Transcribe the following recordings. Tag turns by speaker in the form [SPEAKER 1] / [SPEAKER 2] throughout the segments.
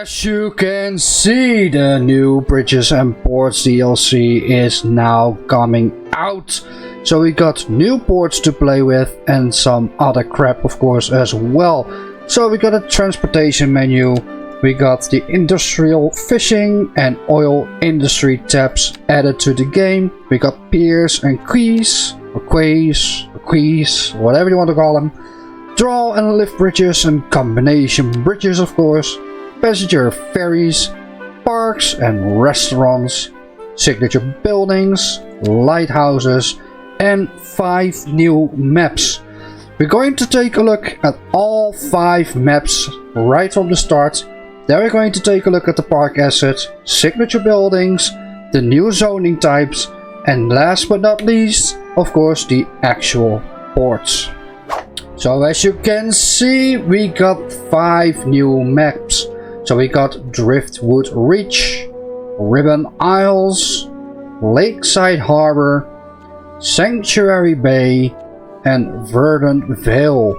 [SPEAKER 1] As you can see, the new Bridges and Ports DLC is now coming out. So we got new ports to play with and some other crap of course as well. So we got a transportation menu, we got the industrial fishing and oil industry tabs added to the game. We got piers and quays, or quays, whatever you want to call them. Draw and lift bridges and combination bridges of course. Passenger ferries, parks and restaurants, signature buildings, lighthouses, and 5 new maps. We're going to take a look at all 5 maps right from the start. Then we're going to take a look at the park assets, signature buildings, the new zoning types, and last but not least, of course, the actual ports. So as you can see, we got 5 new maps. So we got Driftwood Reach, Ribbon Isles, Lakeside Harbour, Sanctuary Bay, and Verdant Vale.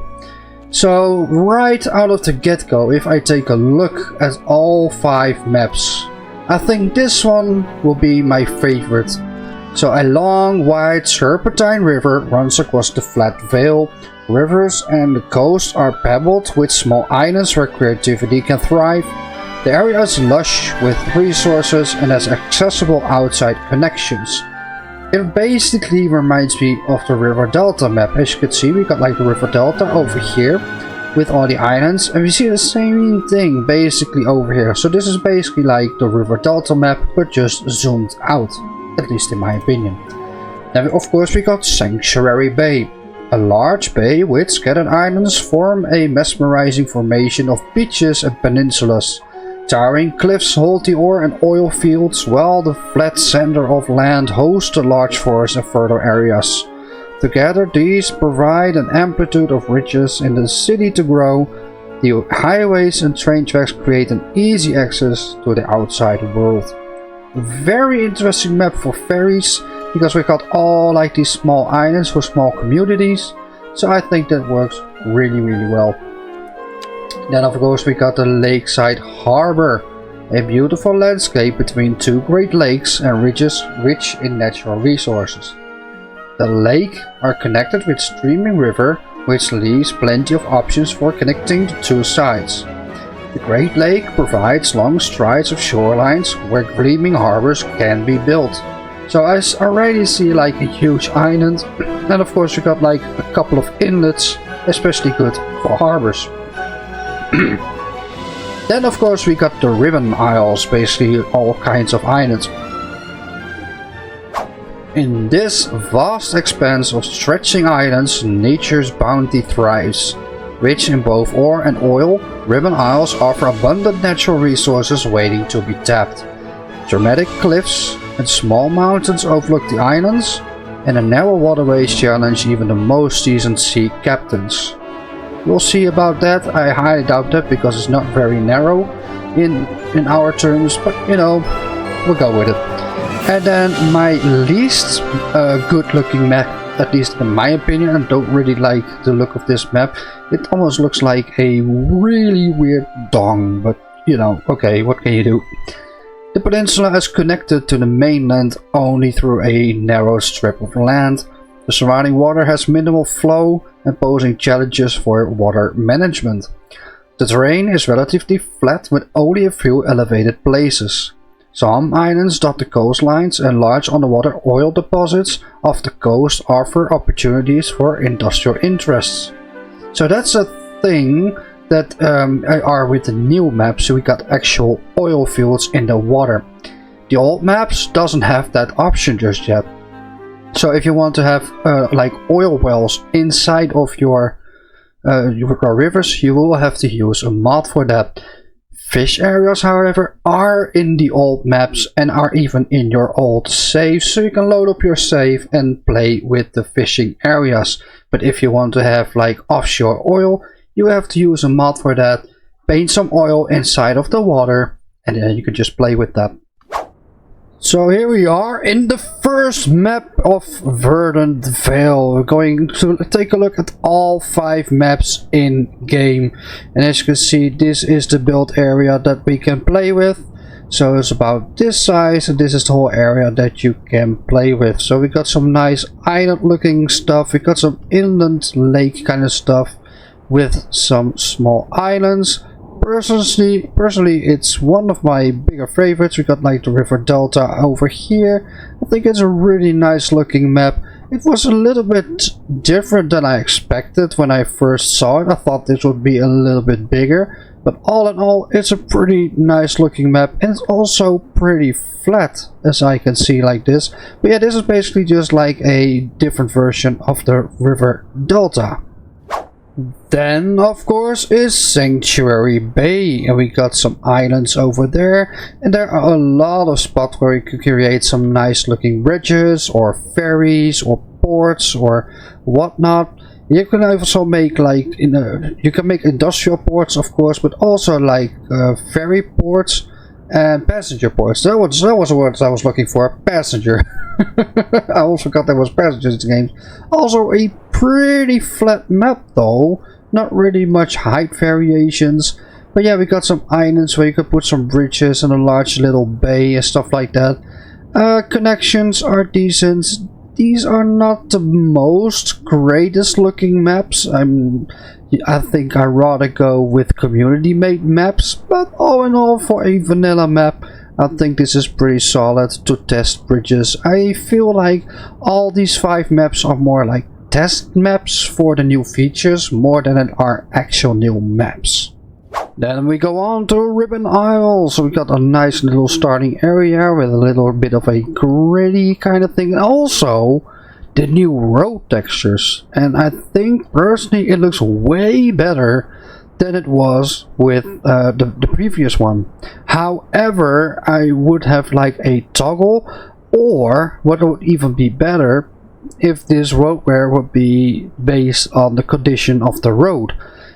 [SPEAKER 1] So right out of the get-go, if I take a look at all 5 maps, I think this one will be my favorite. So a long, wide serpentine river runs across the flat vale. Rivers and the coast are pebbled with small islands where creativity can thrive. The area is lush with resources and has accessible outside connections. It basically reminds me of the River Delta map. As you can see, we got like the River Delta over here with all the islands, and we see the same thing basically over here. So this is basically like the River Delta map but just zoomed out, at least in my opinion. Then of course we got Sanctuary Bay. A large bay with scattered islands form a mesmerizing formation of beaches and peninsulas. Towering cliffs hold the ore and oil fields, while the flat center of land hosts the large forests and fertile areas. Together these provide an amplitude of riches in the city to grow. The highways and train tracks create an easy access to the outside world. Very interesting map for ferries, because we got all like these small islands for small communities. So I think that works really well. Then of course we got the Lakeside Harbour, a beautiful landscape between 2 great lakes and ridges rich in natural resources. The lakes are connected with streaming river, which leaves plenty of options for connecting the 2 sides. The Great Lake provides long strides of shorelines where gleaming harbours can be built. So I already see like a huge island, and of course we got like a couple of inlets, especially good for harbours. Then of course we got the Ribbon Isles, basically all kinds of islands. In this vast expanse of stretching islands, nature's bounty thrives. Rich in both ore and oil, Ribbon Isles offer abundant natural resources waiting to be tapped. Dramatic cliffs and small mountains overlook the islands, and the narrow waterways challenge even the most seasoned sea captains. We'll see about that. I highly doubt that because it's not very narrow in our terms, but you know, we'll go with it. And then my least good looking map, at least in my opinion, I don't really like the look of this map. It almost looks like a really weird dong, but you know, okay, what can you do? The peninsula is connected to the mainland only through a narrow strip of land. The surrounding water has minimal flow and posing challenges for water management. The terrain is relatively flat with only a few elevated places. Some islands dot the coastlines, and large underwater oil deposits off the coast offer opportunities for industrial interests. So that's a thing that are with the new map, so we got actual oil fields in the water. The old maps doesn't have that option just yet. So if you want to have like oil wells inside of your rivers, you will have to use a mod for that. Fish areas, however, are in the old maps and are even in your old saves, so you can load up your save and play with the fishing areas. But if you want to have like offshore oil, you have to use a mod for that, paint some oil inside of the water, and then you can just play with that. So here we are in the first map of Verdant Vale. We're going to take a look at all 5 maps in game. And as you can see, this is the build area that we can play with. So it's about this size, and this is the whole area that you can play with. So we got some nice island looking stuff. We got some inland lake kind of stuff with some small islands. Personally, it's one of my bigger favorites. We got like the river delta over here. I think it's a really nice looking map. It was a little bit different than I expected when I first saw it. I thought this would be a little bit bigger, but all in all, it's a pretty nice looking map, and it's also pretty flat, as I can see like this. But yeah, this is basically just like a different version of the river delta. Then, of course, is Sanctuary Bay, and we got some islands over there, and there are a lot of spots where you can create some nice looking bridges or ferries or ports or whatnot. You can also make like you can make industrial ports, of course, but also like ferry ports and passenger ports. That was the word I was looking for. Passenger. I also forgot there was passengers in the game. Also a pretty flat map though. Not really much height variations. But yeah, we got some islands where you could put some bridges and a large little bay and stuff like that. Connections are decent. These are not the most greatest looking maps. I think I'd rather go with community made maps, but all in all, for a vanilla map, I think this is pretty solid to test bridges. I feel like all these 5 maps are more like test maps for the new features more than it are actual new maps. Then we go on to Ribbon Isle. So we got a nice little starting area with a little bit of a gritty kind of thing, and also the new road textures. And I think personally it looks way better than it was with the previous one. However, I would have like a toggle, or what would even be better, if this roadware would be based on the condition of the road.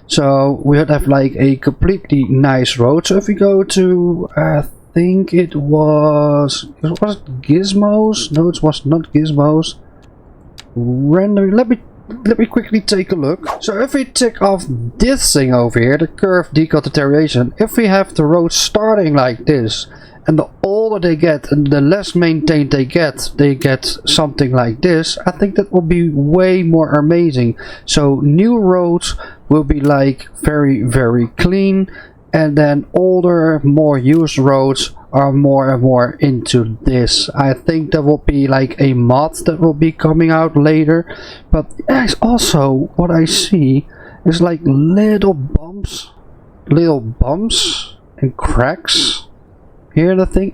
[SPEAKER 1] So we would have like a completely nice road. So if we go to, I think it was Gizmos? No, it was not Gizmos. Render. Let me quickly take a look. So if we tick off this thing over here, the curve decontamination, if we have the road starting like this, and the older they get and the less maintained they get something like this, I think that will be way more amazing. So new roads will be like very, very clean, and then older, more used roads are more and more into this. I think there will be like a mod that will be coming out later, but also what I see is like little bumps and cracks. Here the thing,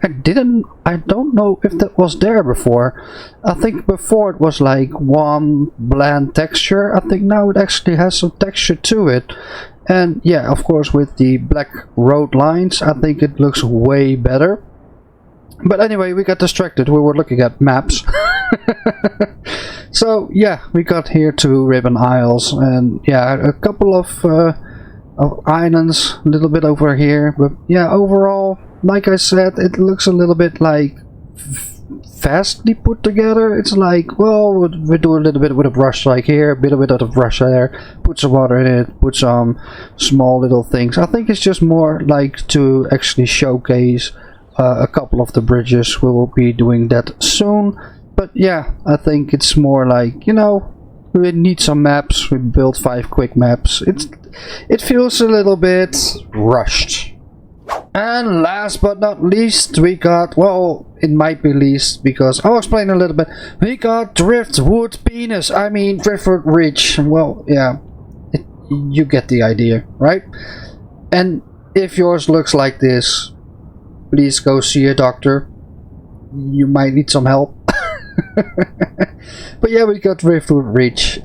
[SPEAKER 1] I don't know if that was there before. I think before it was like one bland texture. I think now it actually has some texture to it. And yeah, of course, with the black road lines, I think it looks way better. But anyway, we got distracted. We were looking at maps. So yeah, we got here to Ribbon Isles, and yeah, a couple of islands, a little bit over here. But yeah, overall, like I said, it looks a little bit like fastly put together. It's like, well, we do a little bit with a brush like here, a bit of a brush there, put some water in it, put some small little things. I think it's just more like to actually showcase a couple of the bridges. We will be doing that soon. But yeah, I think it's more like, you know, we need some maps. We built 5 quick maps. It feels a little bit rushed. And last but not least, we got, well, it might be least because I'll explain a little bit. We got Driftwood Ridge. Well, yeah, you get the idea, right? And if yours looks like this, please go see a doctor. You might need some help. But yeah, we got Driftwood Ridge.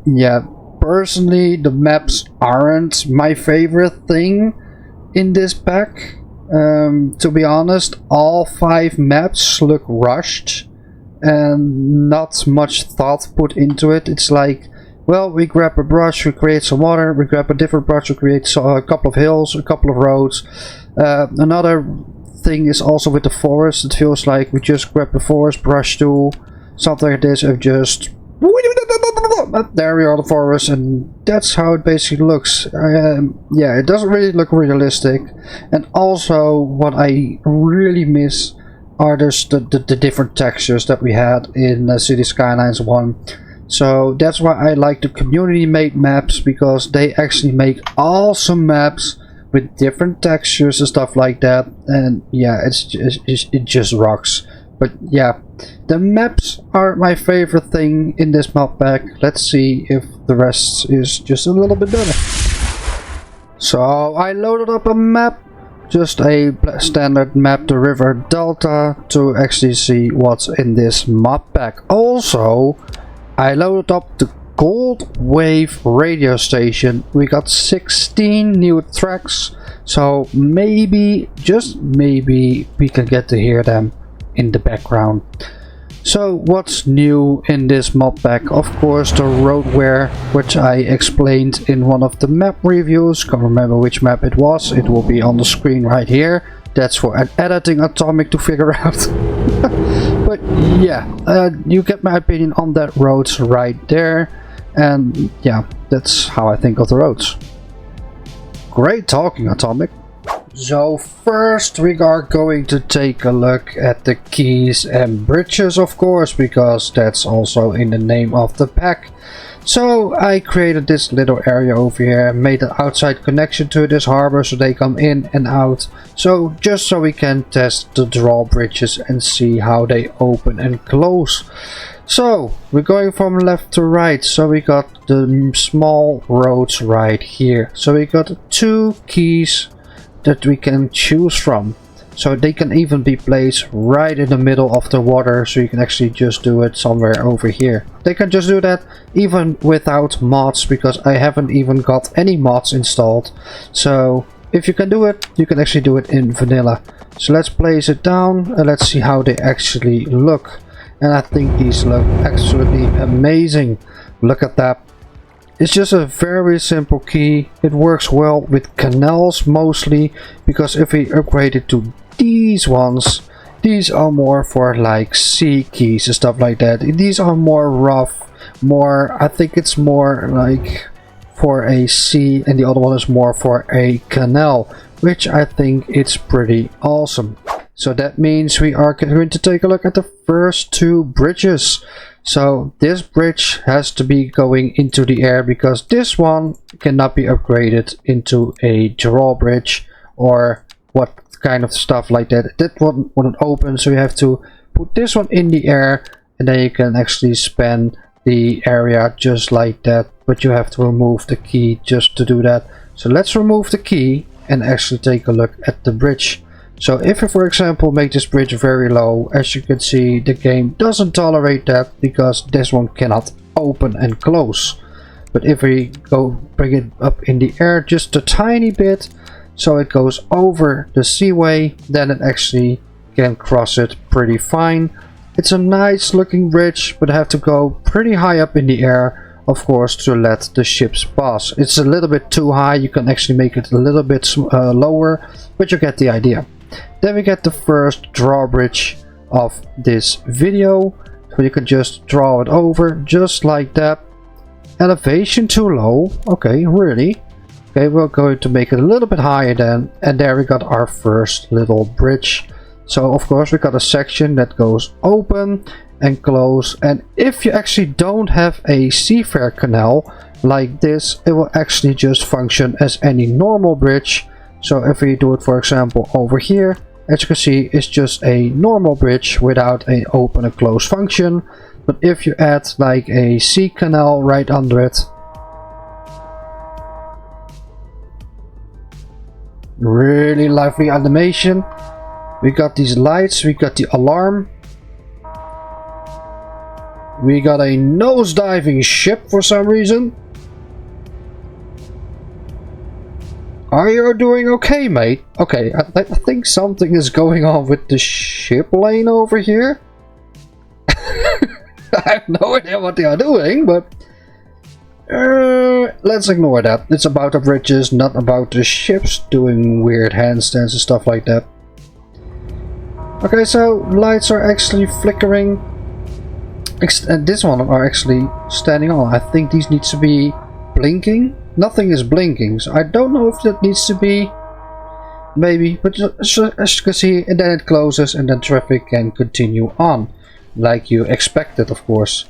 [SPEAKER 1] Yeah, personally, the maps aren't my favorite thing in this pack. To be honest, all 5 maps look rushed and not much thought put into it. It's like, well, we grab a brush, we create some water, we grab a different brush, we create a couple of hills, a couple of roads, another thing is also with the forest. It feels like we just grab the forest brush tool, something like this, and just there we are, the forest, and that's how it basically looks. Yeah, it doesn't really look realistic. And also what I really miss are just the different textures that we had in Cities Skylines 1. So that's why I like the community made maps, because they actually make awesome maps with different textures and stuff like that. And yeah, it just rocks. But yeah, the maps are my favorite thing in this map pack. Let's see if the rest is just a little bit better. So I loaded up a map, just a standard map, the river delta, to actually see what's in this map pack. Also, I loaded up the Gold Wave radio station. We got 16 new tracks, so maybe, just maybe, we can get to hear them in the background. So what's new in this map pack? Of course, the roadware, which I explained in one of the map reviews. Can't remember which map it was. It will be on the screen right here. That's for an editing Atomic to figure out. But yeah, you get my opinion on that roads right there. And yeah, that's how I think of the roads. Great talking, Atomic. So first we are going to take a look at the quays and bridges, of course, because that's also in the name of the pack. So I created this little area over here, made an outside connection to this harbor so they come in and out. So just so we can test the drawbridges and see how they open and close. So we're going from left to right, so we got the small roads right here. So we got 2 quays that we can choose from, so they can even be placed right in the middle of the water, so you can actually just do it somewhere over here. They can just do that even without mods, because I haven't even got any mods installed. So if you can do it, you can actually do it in vanilla. So let's place it down and let's see how they actually look. And I think these look absolutely amazing. Look at that. It's just a very simple key. It works well with canals mostly, because if we upgrade it to these ones, these are more for like sea keys and stuff like that. These are more rough, I think it's more like for a sea, and the other one is more for a canal, which I think it's pretty awesome. So that means we are going to take a look at the first 2 bridges. So this bridge has to be going into the air, because this one cannot be upgraded into a drawbridge or what kind of stuff like that. That one wouldn't open, so you have to put this one in the air, and then you can actually span the area just like that. But you have to remove the key just to do that. So let's remove the key and actually take a look at the bridge. So if you, for example, make this bridge very low, as you can see, the game doesn't tolerate that, because this one cannot open and close. But if we go bring it up in the air just a tiny bit, so it goes over the seaway, then it actually can cross it pretty fine. It's a nice looking bridge, but I have to go pretty high up in the air, of course, to let the ships pass. It's a little bit too high. You can actually make it a little bit lower, but you get the idea. Then we get the first drawbridge of this video, so you can just draw it over just like that. Elevation too low. Okay, really? Okay, we're going to make it a little bit higher then, and there we got our first little bridge. So of course we got a section that goes open and close, and if you actually don't have a seafare canal like this, it will actually just function as any normal bridge. So if we do it, for example, over here, as you can see, it's just a normal bridge without an open and close function. But if you add like a sea canal right under it, really lively animation. We got these lights, we got the alarm, we got a nose-diving ship for some reason. Are you doing okay, mate? Okay, I think something is going on with the ship lane over here. I have no idea what they are doing, but let's ignore that. It's about the bridges, not about the ships doing weird handstands and stuff like that. Okay, so lights are actually flickering. And this one are actually standing on. I think these needs to be blinking. Nothing is blinking, so I don't know if that needs to be. Maybe, but as you can see, and then it closes and then traffic can continue on. Like you expected, of course.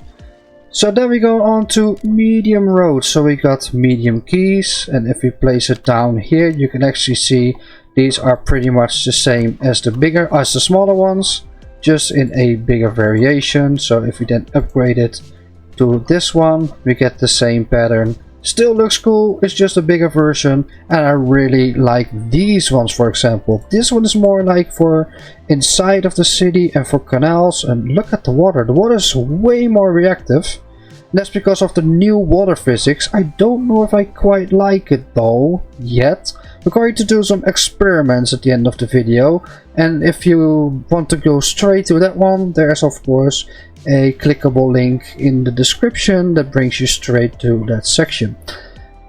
[SPEAKER 1] So then we go on to medium road. So we got medium keys, and if we place it down here, you can actually see these are pretty much the same as the smaller ones, just in a bigger variation. So if we then upgrade it to this one, we get the same pattern. Still looks cool, it's just a bigger version, and I really like these ones. For example, this one is more like for inside of the city and for canals. And look at the water is way more reactive. That's because of the new water physics. I don't know if I quite like it though yet. We're going to do some experiments at the end of the video, and if you want to go straight to that one, there's of course a clickable link in the description that brings you straight to that section.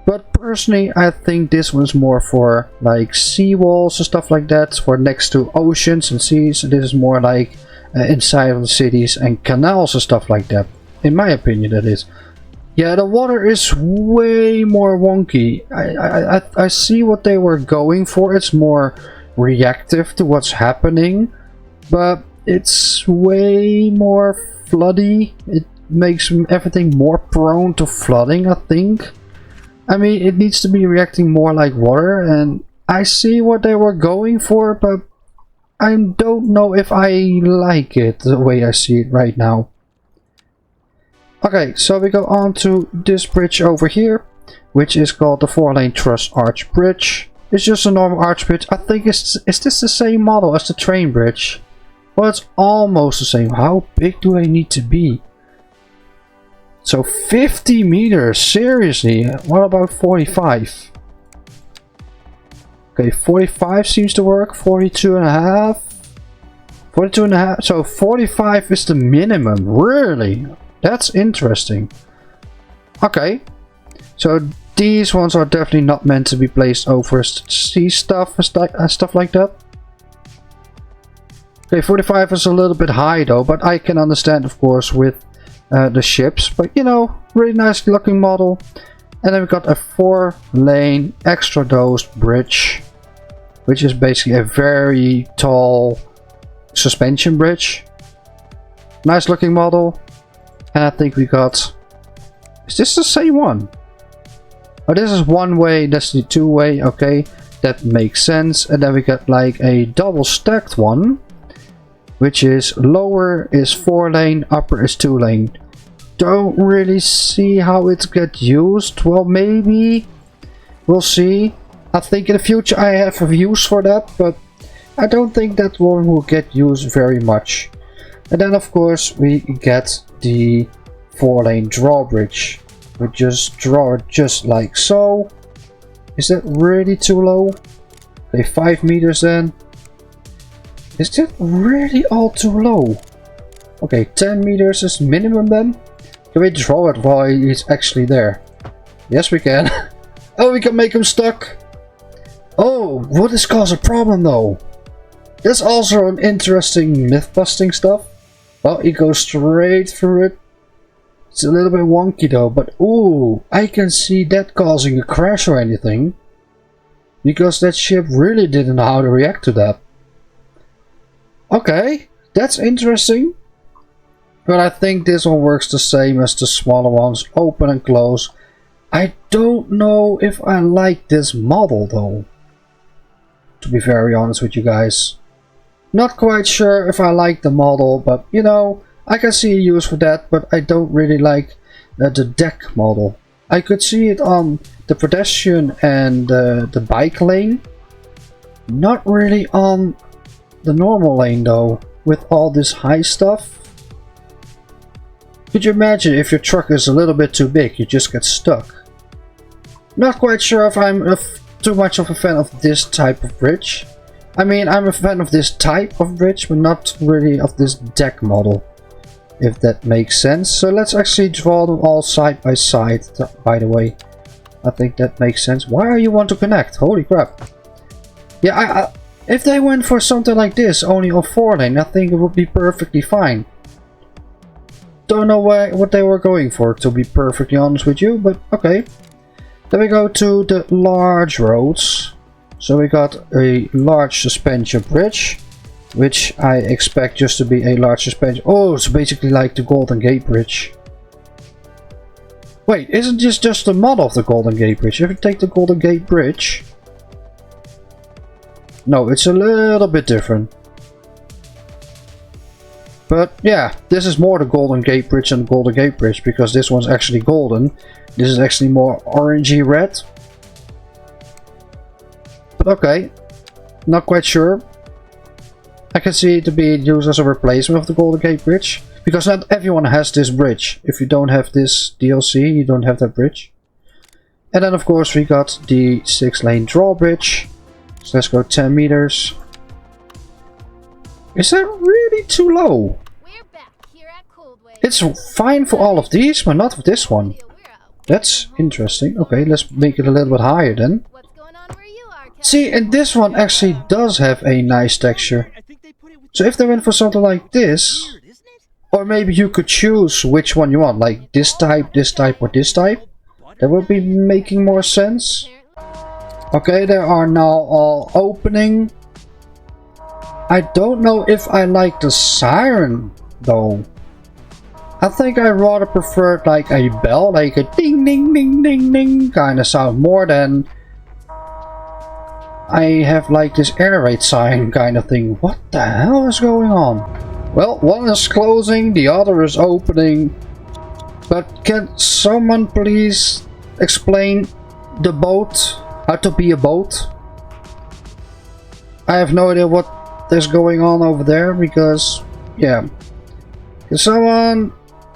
[SPEAKER 1] But personally, I think this one's more for like seawalls and stuff like that, for next to oceans and seas. This is more like inside of the cities and canals and stuff like that, in my opinion. That is. Yeah, the water is way more wonky. I see what they were going for. It's more reactive to what's happening, but it's way more floody. It makes everything more prone to flooding, I think. I mean, it needs to be reacting more like water, and I see what they were going for, but I don't know if I like it the way I see it right now. Okay, so we go on to this bridge over here, which is called the 4-lane truss arch bridge. It's just a normal arch bridge. I think is this the same model as the train bridge? Well, it's almost the same. How big do I need to be? So 50 meters, seriously? What about 45? Okay, 45 seems to work. 42 and a half. 42 and a half. So 45 is the minimum, really? That's interesting. Okay, so these ones are definitely not meant to be placed over sea stuff and stuff like that. Okay, 45 is a little bit high though, but I can understand, of course, with the ships. But you know, really nice looking model. And then we've got a 4-lane extra dosed bridge, which is basically a very tall suspension bridge. Nice looking model. And I think we got... Is this the same one? Oh, this is one way, that's the 2-way. Okay, that makes sense. And then we got like a double stacked one, which is lower is 4-lane, upper is 2-lane. Don't really see how it gets used. Well, maybe we'll see. I think in the future I have a use for that, but I don't think that one will get used very much. And then of course we get the 4-lane drawbridge. We just draw it just like so. Is that really too low? Okay, 5 meters then. Is that really all too low? Okay, 10 meters is minimum then. Can we draw it while he's actually there? Yes, we can. Oh, we can make him stuck. Oh, would this cause a problem though? That's also an interesting myth-busting stuff. Well, he goes straight through it. It's a little bit wonky though, but ooh, I can see that causing a crash or anything. Because that ship really didn't know how to react to that. Okay, that's interesting. But I think this one works the same as the smaller ones, open and close. I don't know if I like this model though, to be very honest with you guys. Not quite sure if I like the model, but you know, I can see a use for that, but I don't really like the deck model. I could see it on the pedestrian and the bike lane. Not really on the normal lane though, with all this high stuff. Could you imagine if your truck is a little bit too big, you just get stuck? Not quite sure if I'm too much of a fan of this type of bridge. I mean, I'm a fan of this type of bridge, but not really of this deck model, if that makes sense. So let's actually draw them all side by side, by the way. I think that makes sense. Why are you want to connect? Holy crap. Yeah, If they went for something like this, only on 4 lane, I think it would be perfectly fine. Don't know what they were going for, to be perfectly honest with you, but okay. Then we go to the large roads. So we got a large suspension bridge, which I expect just to be a large suspension. Oh, it's basically like the Golden Gate Bridge. Wait, isn't this just a mod of the Golden Gate Bridge? If you take the Golden Gate Bridge... No, it's a little bit different. But yeah, this is more the Golden Gate Bridge than the Golden Gate Bridge, because this one's actually golden. This is actually more orangey red. But okay, not quite sure. I can see it to be used as a replacement of the Golden Gate Bridge, because not everyone has this bridge. If you don't have this DLC, you don't have that bridge. And then of course we got the 6-lane drawbridge. So let's go 10 meters. Is that really too low?
[SPEAKER 2] We're back here at Coldway.
[SPEAKER 1] It's fine for all of these, but not for this one. That's interesting. Okay, let's make it a little bit higher then.
[SPEAKER 2] What's going on where you are, Captain?
[SPEAKER 1] See, and this one actually does have a nice texture. So if they went for something like this, or maybe you could choose which one you want, like this type, or this type, that would be making more sense. Okay, they are now all opening. I don't know if I like the siren though. I think I rather preferred like a bell, like a ding ding ding ding ding kind of sound, more than I have like this air raid sign kind of thing. What the hell is going on? Well, one is closing, the other is opening. But can someone please explain the boat? How to be a boat? I have no idea what is going on over there, because yeah. Can someone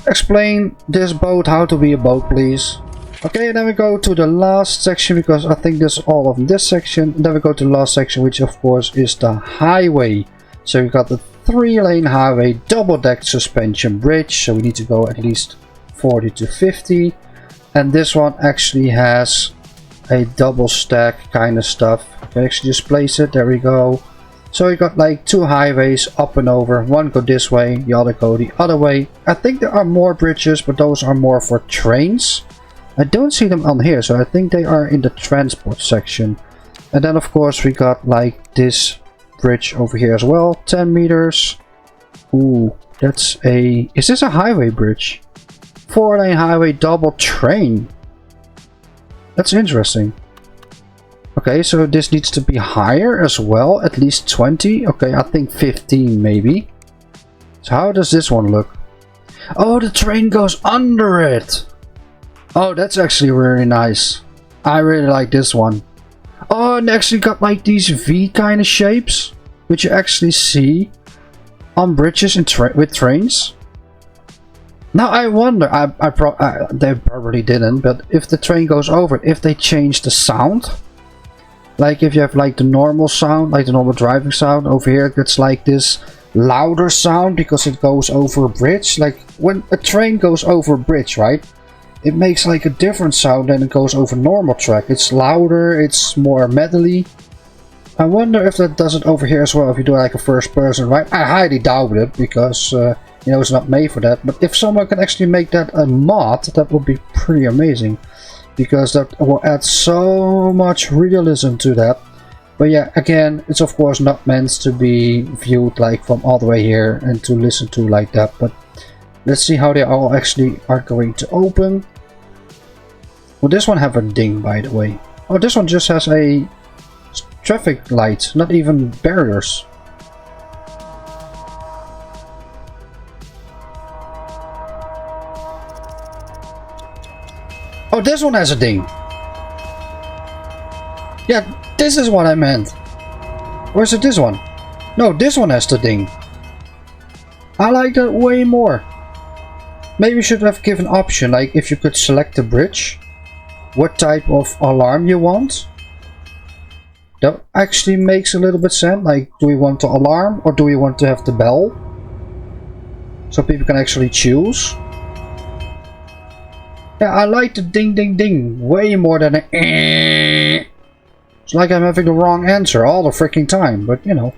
[SPEAKER 1] explain this boat, how to be a boat, please? Okay, then we go to the last section, because I think that's all of this section. Then we go to the last section, which of course is the highway. So we got the 3-lane highway, double-deck suspension bridge, so we need to go at least 40 to 50. And this one actually has a double stack kind of stuff. You can actually just place it, there we go. So you got like 2 highways up and over, one go this way, the other go the other way. I think there are more bridges, but those are more for trains. I don't see them on here, so I think they are in the transport section. And then of course we got like this bridge over here as well, 10 meters. Ooh, that's a... Is this a highway bridge? 4-lane highway double train. That's interesting. Okay, so this needs to be higher as well, at least 20. Okay, I think 15 maybe. So how does this one look? Oh, the train goes under it. Oh, that's actually really nice. I really like this one. Oh, and actually got like these V kind of shapes, which you actually see on bridges and with trains. Now I wonder, they probably didn't, but if the train goes over, if they change the sound. Like if you have like the normal sound, like the normal driving sound, over here it gets like this louder sound because it goes over a bridge. Like when a train goes over a bridge, right? It makes like a different sound than it goes over normal track. It's louder, it's more metally. I wonder if that does it over here as well, if you do like a first person, right? I highly doubt it, because you know, it's not made for that. But if someone can actually make that a mod, that would be pretty amazing, because that will add so much realism to that. But yeah, again, it's of course not meant to be viewed like from all the way here and to listen to like that. But let's see how they all actually are going to open. Will this one have a ding, by the way? Oh, this one just has a traffic light, not even barriers. Oh, this one has a ding. Yeah, this is what I meant. Or is it this one? No, this one has the ding. I like that way more. Maybe you should have given option, like if you could select the bridge, what type of alarm you want. That actually makes a little bit sense. Like, do we want the alarm or do we want to have the bell? So people can actually choose. Yeah, I like the ding ding ding way more than a It's like I'm having the wrong answer all the freaking time, but you know.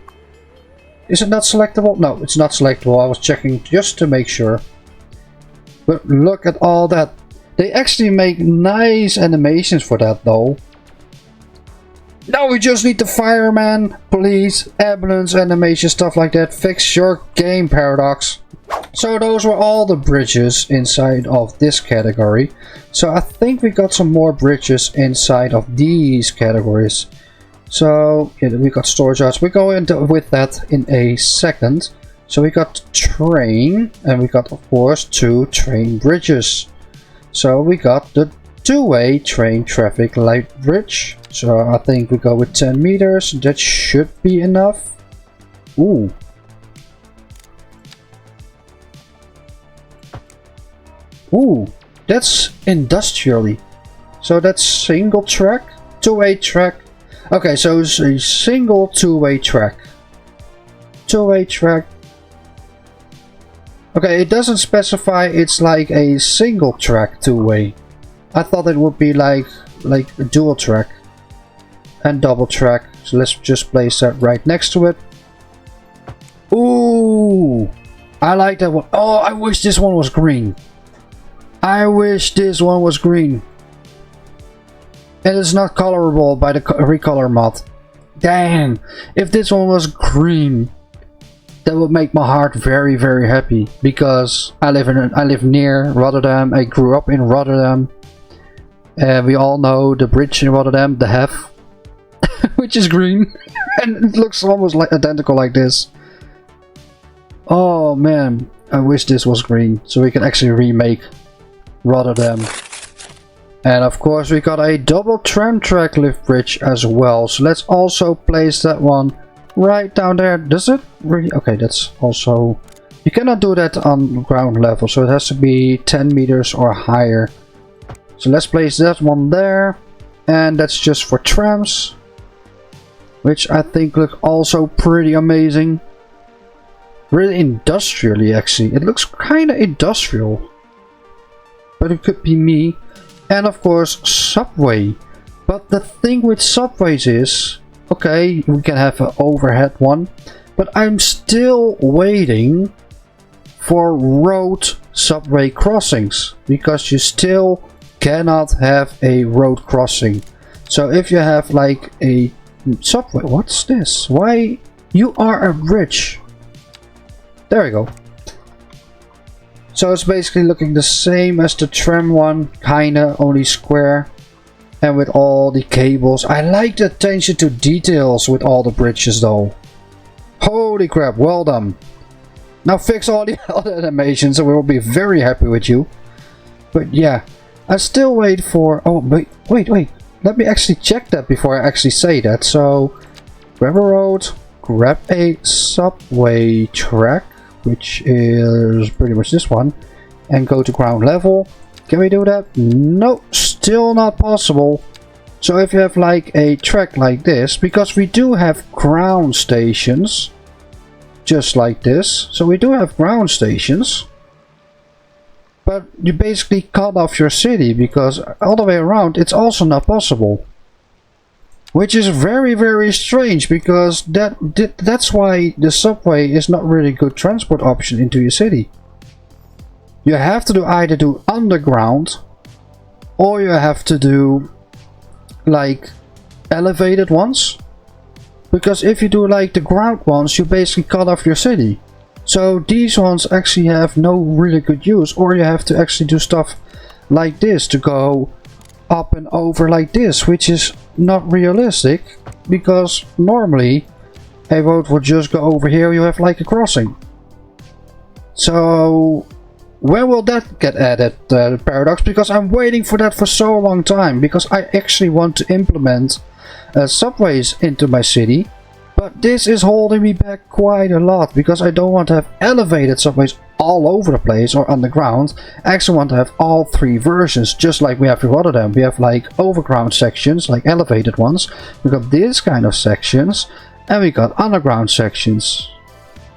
[SPEAKER 1] Is it not selectable? No, it's not selectable. I was checking just to make sure. But look at all that. They actually make nice animations for that though. Now we just need the fireman, police, ambulance, animation, stuff like that. Fix your game, Paradox. So those were all the bridges inside of this category. So I think we got some more bridges inside of these categories. So yeah, we got storage yards. We go into with that in a second. So we got train, and we got of course 2 train bridges. So we got the 2-way train traffic light bridge. So I think we go with 10 meters. That should be enough. Ooh. Ooh, that's industrially. So that's single track, 2-way track. Okay, so it's a single 2-way track. 2-way track. Okay, it doesn't specify it's like a single track 2-way. I thought it would be like a dual track and double track. So let's just place that right next to it. Ooh, I like that one. Oh, I wish this one was green. I wish this one was green. And it's not colorable by the recolor mod. Damn, if this one was green, that would make my heart very, very happy. Because I live near Rotterdam. I grew up in Rotterdam. We all know the bridge in Rotterdam, the Hef, which is green, and it looks almost like identical like this. Oh man, I wish this was green, so we can actually remake Rotterdam. And of course we got a double tram track lift bridge as well, so let's also place that one right down there. Does it really? Okay, that's also, you cannot do that on ground level, so it has to be 10 meters or higher. So let's place that one there, and that's just for trams, which I think look also pretty amazing. Really industrially actually, it looks kind of industrial, but it could be me. And of course subway, but the thing with subways is, okay, we can have an overhead one, but I'm still waiting for road subway crossings, because you still cannot have a road crossing. So if you have like a subway, what's this? Why? You are a bridge. There we go. So it's basically looking the same as the tram one, kinda, only square. And with all the cables. I like the attention to details with all the bridges though. Holy crap, well done. Now fix all the other animations and we will be very happy with you. But yeah, I still wait for... Oh, wait. Let me actually check that before I actually say that. So, grab a road, grab a subway track, which is pretty much this one, and go to ground level. Can we do that? No, still not possible. So if you have like a track like this, because we do have ground stations, just like this. So we do have ground stations. But you basically cut off your city, because all the way around it's also not possible. Which is very, very strange, because that's why the subway is not really a good transport option into your city. You have to either do underground, or you have to do like elevated ones. Because if you do like the ground ones, you basically cut off your city. So these ones actually have no really good use, or you have to actually do stuff like this to go up and over like this, which is not realistic, because normally a road would just go over here, you have like a crossing. So where will that get added, Paradox? Because I'm waiting for that for so long time, because I actually want to implement subways into my city. But this is holding me back quite a lot, because I don't want to have elevated subways all over the place or underground. I actually want to have all 3 versions, just like we have in Rotterdam. We have like overground sections, like elevated ones. We got this kind of sections, and we got underground sections.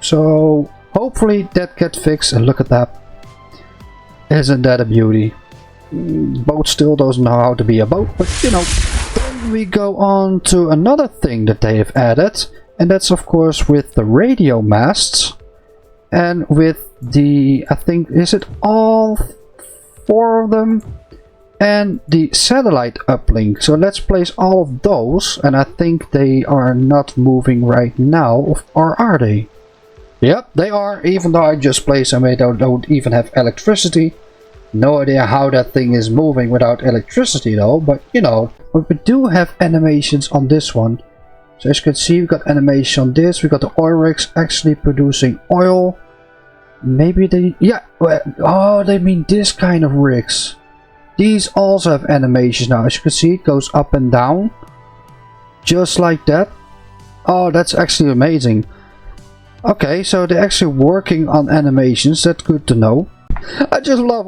[SPEAKER 1] So hopefully that gets fixed, and look at that. Isn't that a beauty? Boat still doesn't know how to be a boat, but you know, don't then we go on to another thing that they have added, and that's of course with the radio masts and with the, I think, is it all 4 of them, and the satellite uplink. So let's place all of those, and I think they are not moving right now, or are they? Yep, they are, even though I just placed them, they don't even have electricity. No idea how that thing is moving without electricity though, but you know. But we do have animations on this one. So as you can see, we've got animation on this. We've got the oil rigs actually producing oil. Maybe they, yeah, oh, they mean this kind of rigs. These also have animations now. As you can see, it goes up and down. Just like that. Oh, that's actually amazing. Okay, so they're actually working on animations. That's good to know. I just love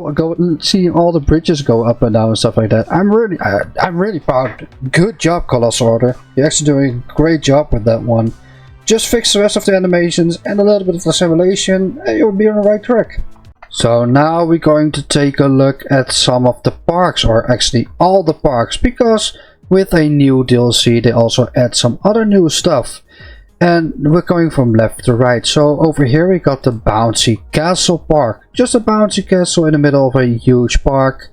[SPEAKER 1] seeing all the bridges go up and down and stuff like that. I'm really proud. Good job, Colossal Order. You're actually doing a great job with that one. Just fix the rest of the animations and a little bit of the simulation, and you'll be on the right track. So now we're going to take a look at some of the parks, or actually all the parks, because with a new DLC they also add some other new stuff. And we're going from left to right. So over here we got the Bouncy Castle Park. Just a bouncy castle in the middle of a huge park.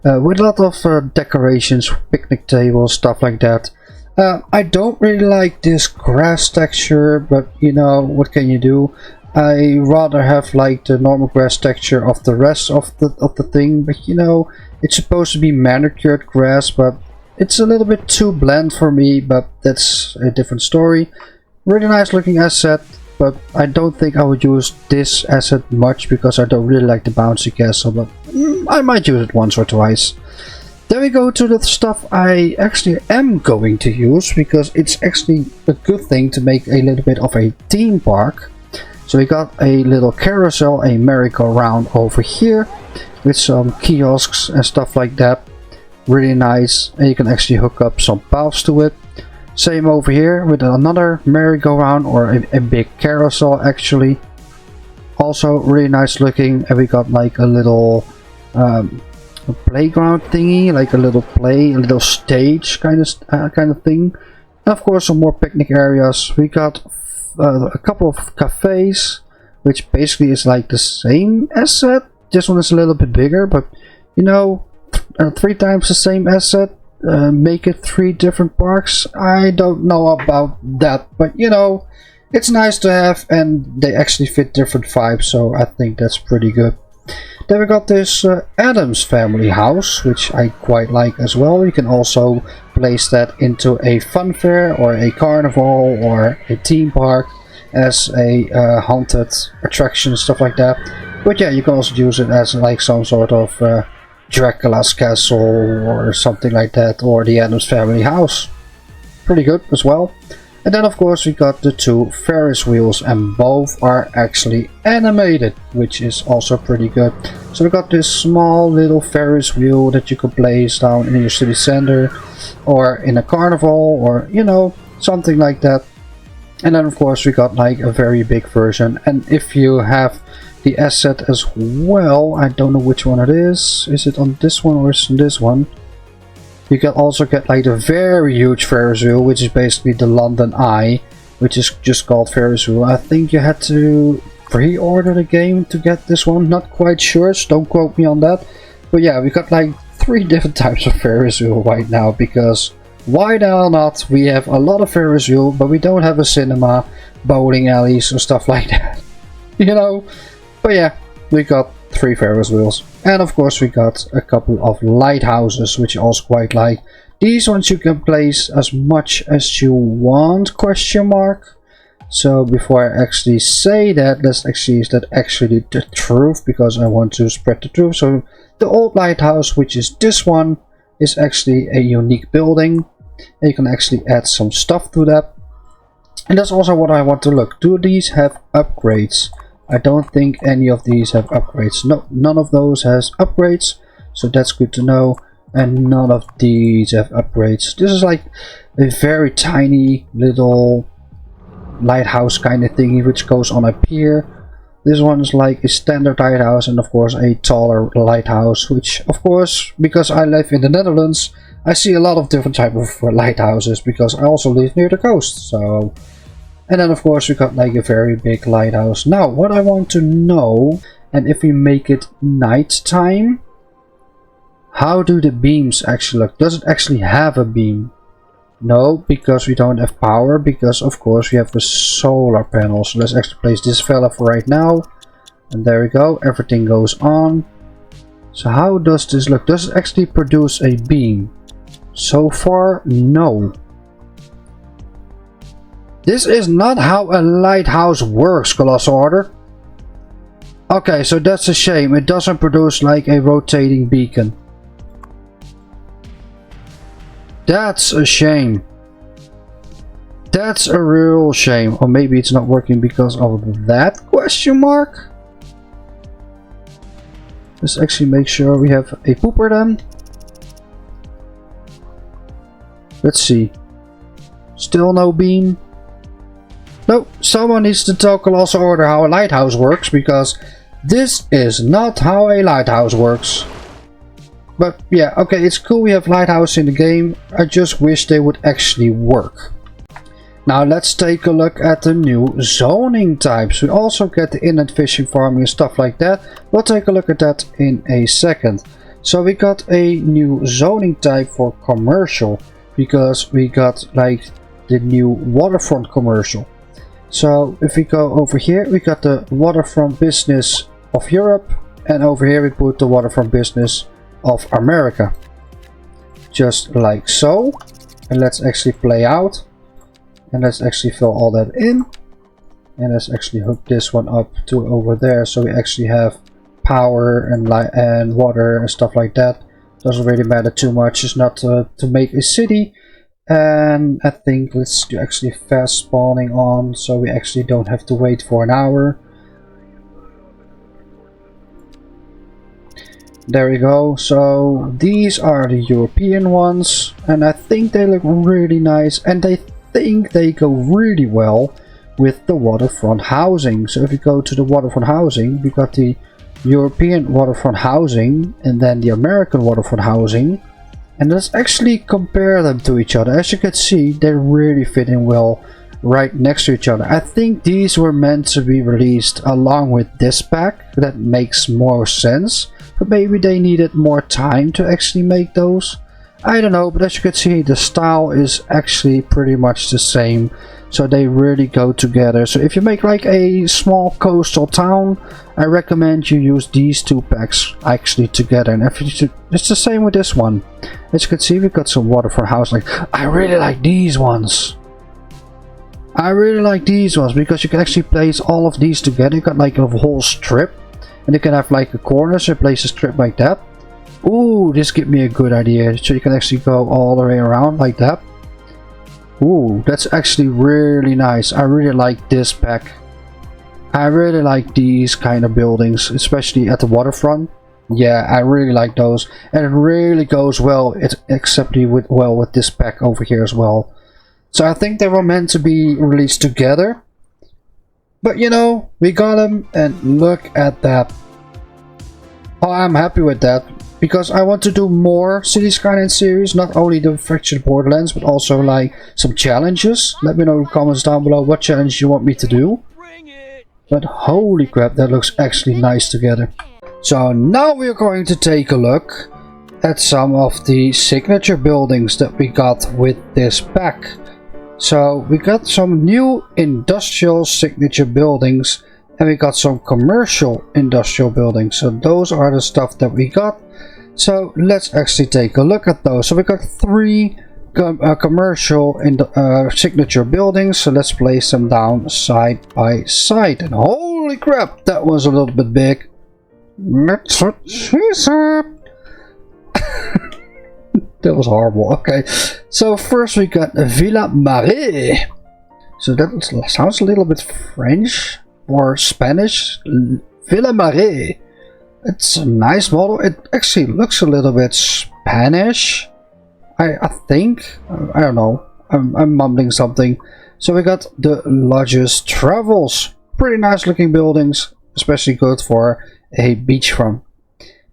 [SPEAKER 1] With a lot of decorations, picnic tables, stuff like that. I don't really like this grass texture, but you know, what can you do? I rather have like the normal grass texture of the rest of the thing. But you know, it's supposed to be manicured grass, but it's a little bit too bland for me, but that's a different story. Really nice looking asset, but I don't think I would use this asset much because I don't really like the bouncy castle, but I might use it once or twice. Then we go to the stuff I actually am going to use, because it's actually a good thing to make a little bit of a theme park. So we got a little carousel, a merry-go-round over here with some kiosks and stuff like that. Really nice, and you can actually hook up some paths to it. Same over here with another merry-go-round, or a big carousel actually. Also really nice looking, and we got like a little a playground thingy, like a little stage kind of thing. And of course some more picnic areas. We got a couple of cafes, which basically is like the same asset. This one is a little bit bigger, but you know, 3 times the same asset. Make it 3 different parks. I don't know about that, but you know, it's nice to have, and they actually fit different vibes, so I think that's pretty good. Then we got this Addams family house, which I quite like as well. You can also place that into a fun fair or a carnival or a theme park as a haunted attraction, stuff like that. But yeah, you can also use it as like some sort of Dracula's castle or something like that, or the Addams family house. Pretty good as well. And then of course we got the 2 Ferris wheels, and both are actually animated, which is also pretty good. So we got this small little Ferris wheel that you could place down in your city center or in a carnival, or you know, something like that. And then of course we got like a very big version, and if you have the asset as well, I don't know which one it is. Is it on this one or is it on this one? You can also get like the very huge Ferris wheel, which is basically the London Eye, which is just called Ferris wheel. I think you had to pre-order the game to get this one. Not quite sure, so don't quote me on that. But yeah, we got like 3 different types of Ferris wheel right now, because why the hell not? We have a lot of Ferris wheel, but we don't have a cinema, bowling alleys or stuff like that. You know? But yeah, we got 3 Ferris wheels. And of course we got a couple of lighthouses, which I also quite like. These ones you can place as much as you want, question mark. So before I actually say that, let's actually, is that actually the truth, because I want to spread the truth. So the old lighthouse, which is this one, is actually a unique building. And you can actually add some stuff to that. And that's also what I want to look. Do these have upgrades? I don't think any of these have upgrades. No, none of those has upgrades, so that's good to know. And none of these have upgrades. This is like a very tiny little lighthouse kind of thingy, which goes on a pier. This one is like a standard lighthouse, and of course a taller lighthouse, which of course, because I live in the Netherlands, I see a lot of different type of lighthouses because I also live near the coast. So, and then of course we got like a very big lighthouse. Now what I want to know, and if we make it nighttime, how do the beams actually look? Does it actually have a beam? No, because we don't have power, because of course we have the solar panels. So let's actually place this fella for right now. And there we go, everything goes on. So how does this look? Does it actually produce a beam? So far, no. This is not how a lighthouse works, Colossal Order. Okay, so that's a shame. It doesn't produce like a rotating beacon. That's a shame. That's a real shame. Or maybe it's not working because of that question mark? Let's actually make sure we have a pooper then. Let's see. Still no beam. No, someone needs to tell Colossal Order how a lighthouse works, because this is not how a lighthouse works. But yeah, okay, it's cool we have lighthouse in the game. I just wish they would actually work. Now let's take a look at the new zoning types. We also get the inland fishing, farming and stuff like that. We'll take a look at that in a second. So we got a new zoning type for commercial, because we got like the new waterfront commercial. So if we go over here, we got the waterfront business of Europe, and over here we put the waterfront business of America, just like so. And let's actually play out, and let's actually fill all that in, and let's actually hook this one up to over there, so we actually have power and light and water and stuff like that. Doesn't really matter too much. It's not to make a city. And I think let's do actually fast spawning on, so we actually don't have to wait for an hour. There we go. So these are the European ones, and I think they look really nice, and I think they go really well with the waterfront housing. So if you go to the waterfront housing, we got the European waterfront housing and then the American waterfront housing, and let's actually compare them to each other. As you can see, they really fit in well right next to each other. I think these were meant to be released along with this pack. That makes more sense. But maybe they needed more time to actually make those. I don't know, but as you can see, the style is actually pretty much the same. So they really go together. So if you make like a small coastal town, I recommend you use these two packs actually together. And if you, it's the same with this one. As you can see, we got some waterfront house. Like, I really like these ones. I really like these ones because you can actually place all of these together. You got like a whole strip. And you can have like a corner, so place a strip like that. Ooh, this gives me a good idea. So you can actually go all the way around like that. Ooh, that's actually really nice. I really like this pack. I really like these kind of buildings, especially at the waterfront. Yeah, I really like those. And it really goes well, exceptly with this pack over here as well. So I think they were meant to be released together. But you know, we got them, and look at that. Oh, I'm happy with that, because I want to do more Cities Skylines series, not only the Fractured Borderlands, but also like some challenges. Let me know in the comments down below what challenge you want me to do. But holy crap, that looks actually nice together. So now we're going to take a look at some of the signature buildings that we got with this pack. So we got some new industrial signature buildings, and we got some commercial industrial buildings. So those are the stuff that we got. So let's actually take a look at those. So we got three commercial signature buildings. So let's place them down side by side. And holy crap, that was a little bit big. That's what she said. That was horrible. Okay, so first we got Villa Marais. So that sounds a little bit French or Spanish. Villa Marais. It's a nice model. It actually looks a little bit Spanish. I think. I don't know. I'm mumbling something. So we got the Lodges Travels. Pretty nice looking buildings, especially good for a beachfront.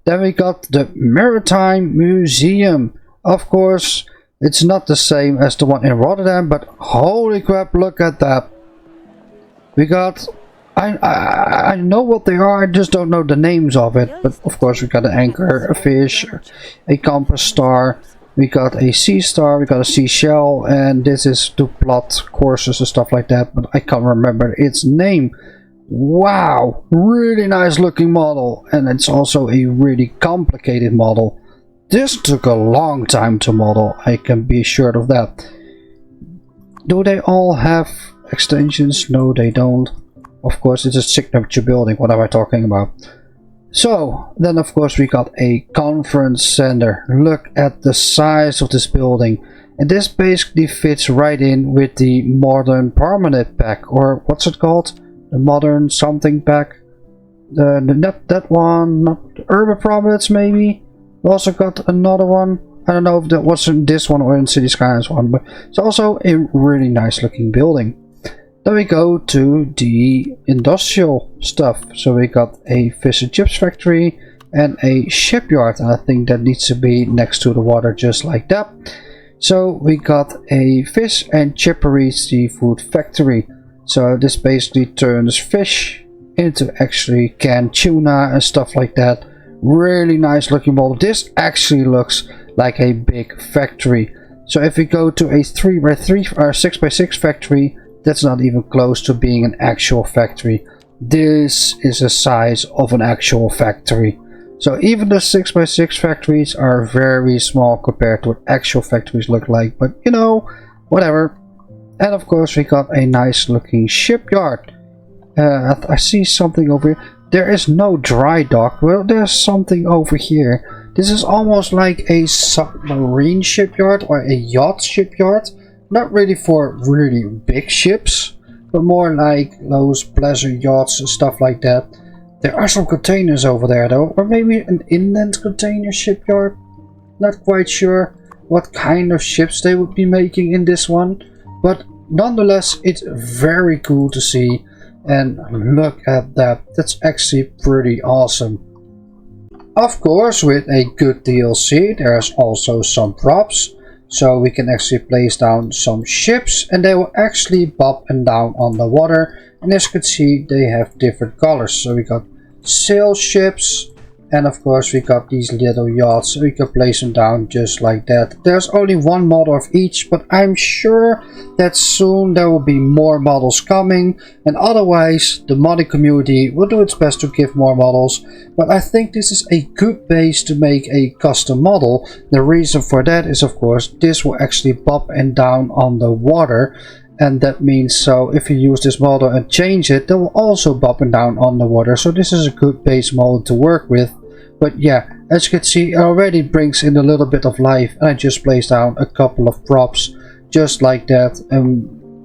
[SPEAKER 1] Then we got the Maritime Museum. Of course, it's not the same as the one in Rotterdam, but holy crap, look at that. We got... I know what they are, I just don't know the names of it. But of course we got an anchor, a fish, a compass star, we got a sea star, we got a seashell, and this is to plot courses and stuff like that, but I can't remember its name. Wow, really nice looking model, and it's also a really complicated model. This took a long time to model, I can be sure of that. Do they all have extensions? No, they don't. Of course, it's a signature building. What am I talking about? So, then of course we got a conference center. Look at the size of this building. And this basically fits right in with the modern permanent pack. Or what's it called? The modern something pack. Not that one. Not the urban prominence maybe. We also got another one. I don't know if that was in this one or in Cities Skylines one. But it's also a really nice looking building. Then we go to the industrial stuff. So we got a fish and chips factory and a shipyard. And I think that needs to be next to the water just like that. So we got a fish and chippery seafood factory. So this basically turns fish into actually canned tuna and stuff like that. Really nice looking model. This actually looks like a big factory. So if we go to a 3x3 or 6x6 factory, that's not even close to being an actual factory. This is the size of an actual factory. So even the 6x6 factories are very small compared to what actual factories look like. But you know, whatever. And of course we got a nice looking shipyard. I see something over here. There is no dry dock. Well, there's something over here. This is almost like a submarine shipyard or a yacht shipyard. Not really for really big ships, but more like those pleasure yachts and stuff like that. There are some containers over there though, or maybe an inland container shipyard. Not quite sure what kind of ships they would be making in this one, but nonetheless it's very cool to see. And look at that, that's actually pretty awesome. Of course, with a good DLC there's also some props. So we can actually place down some ships and they will actually bob and down on the water. And as you can see, they have different colors. So we got sail ships, and of course we got these little yachts. So we can place them down just like that. There's only one model of each, but I'm sure that soon there will be more models coming. And otherwise, the modding community will do its best to give more models. But I think this is a good base to make a custom model. The reason for that is, of course, this will actually bob and down on the water. And that means, so if you use this model and change it, they will also bob and down on the water. So this is a good base model to work with. But yeah, as you can see, it already brings in a little bit of life. And I just placed down a couple of props just like that. And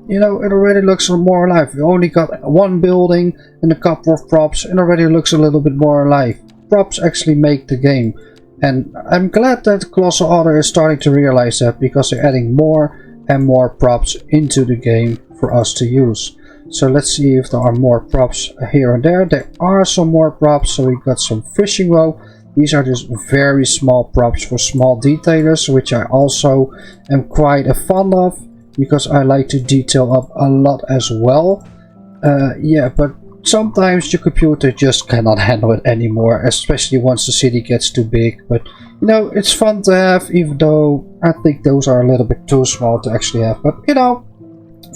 [SPEAKER 1] you know, it already looks more alive. We only got one building and a couple of props, and already looks a little bit more alive. Props actually make the game. And I'm glad that Colossal Order is starting to realize that, because they're adding more and more props into the game for us to use. So let's see if there are more props here and there. There are some more props. So we got some fishing row. These are just very small props for small detailers, which I also am quite a fond of, because I like to detail up a lot as well. Yeah, but sometimes your computer just cannot handle it anymore, especially once the city gets too big. But you know, it's fun to have, even though I think those are a little bit too small to actually have. But you know,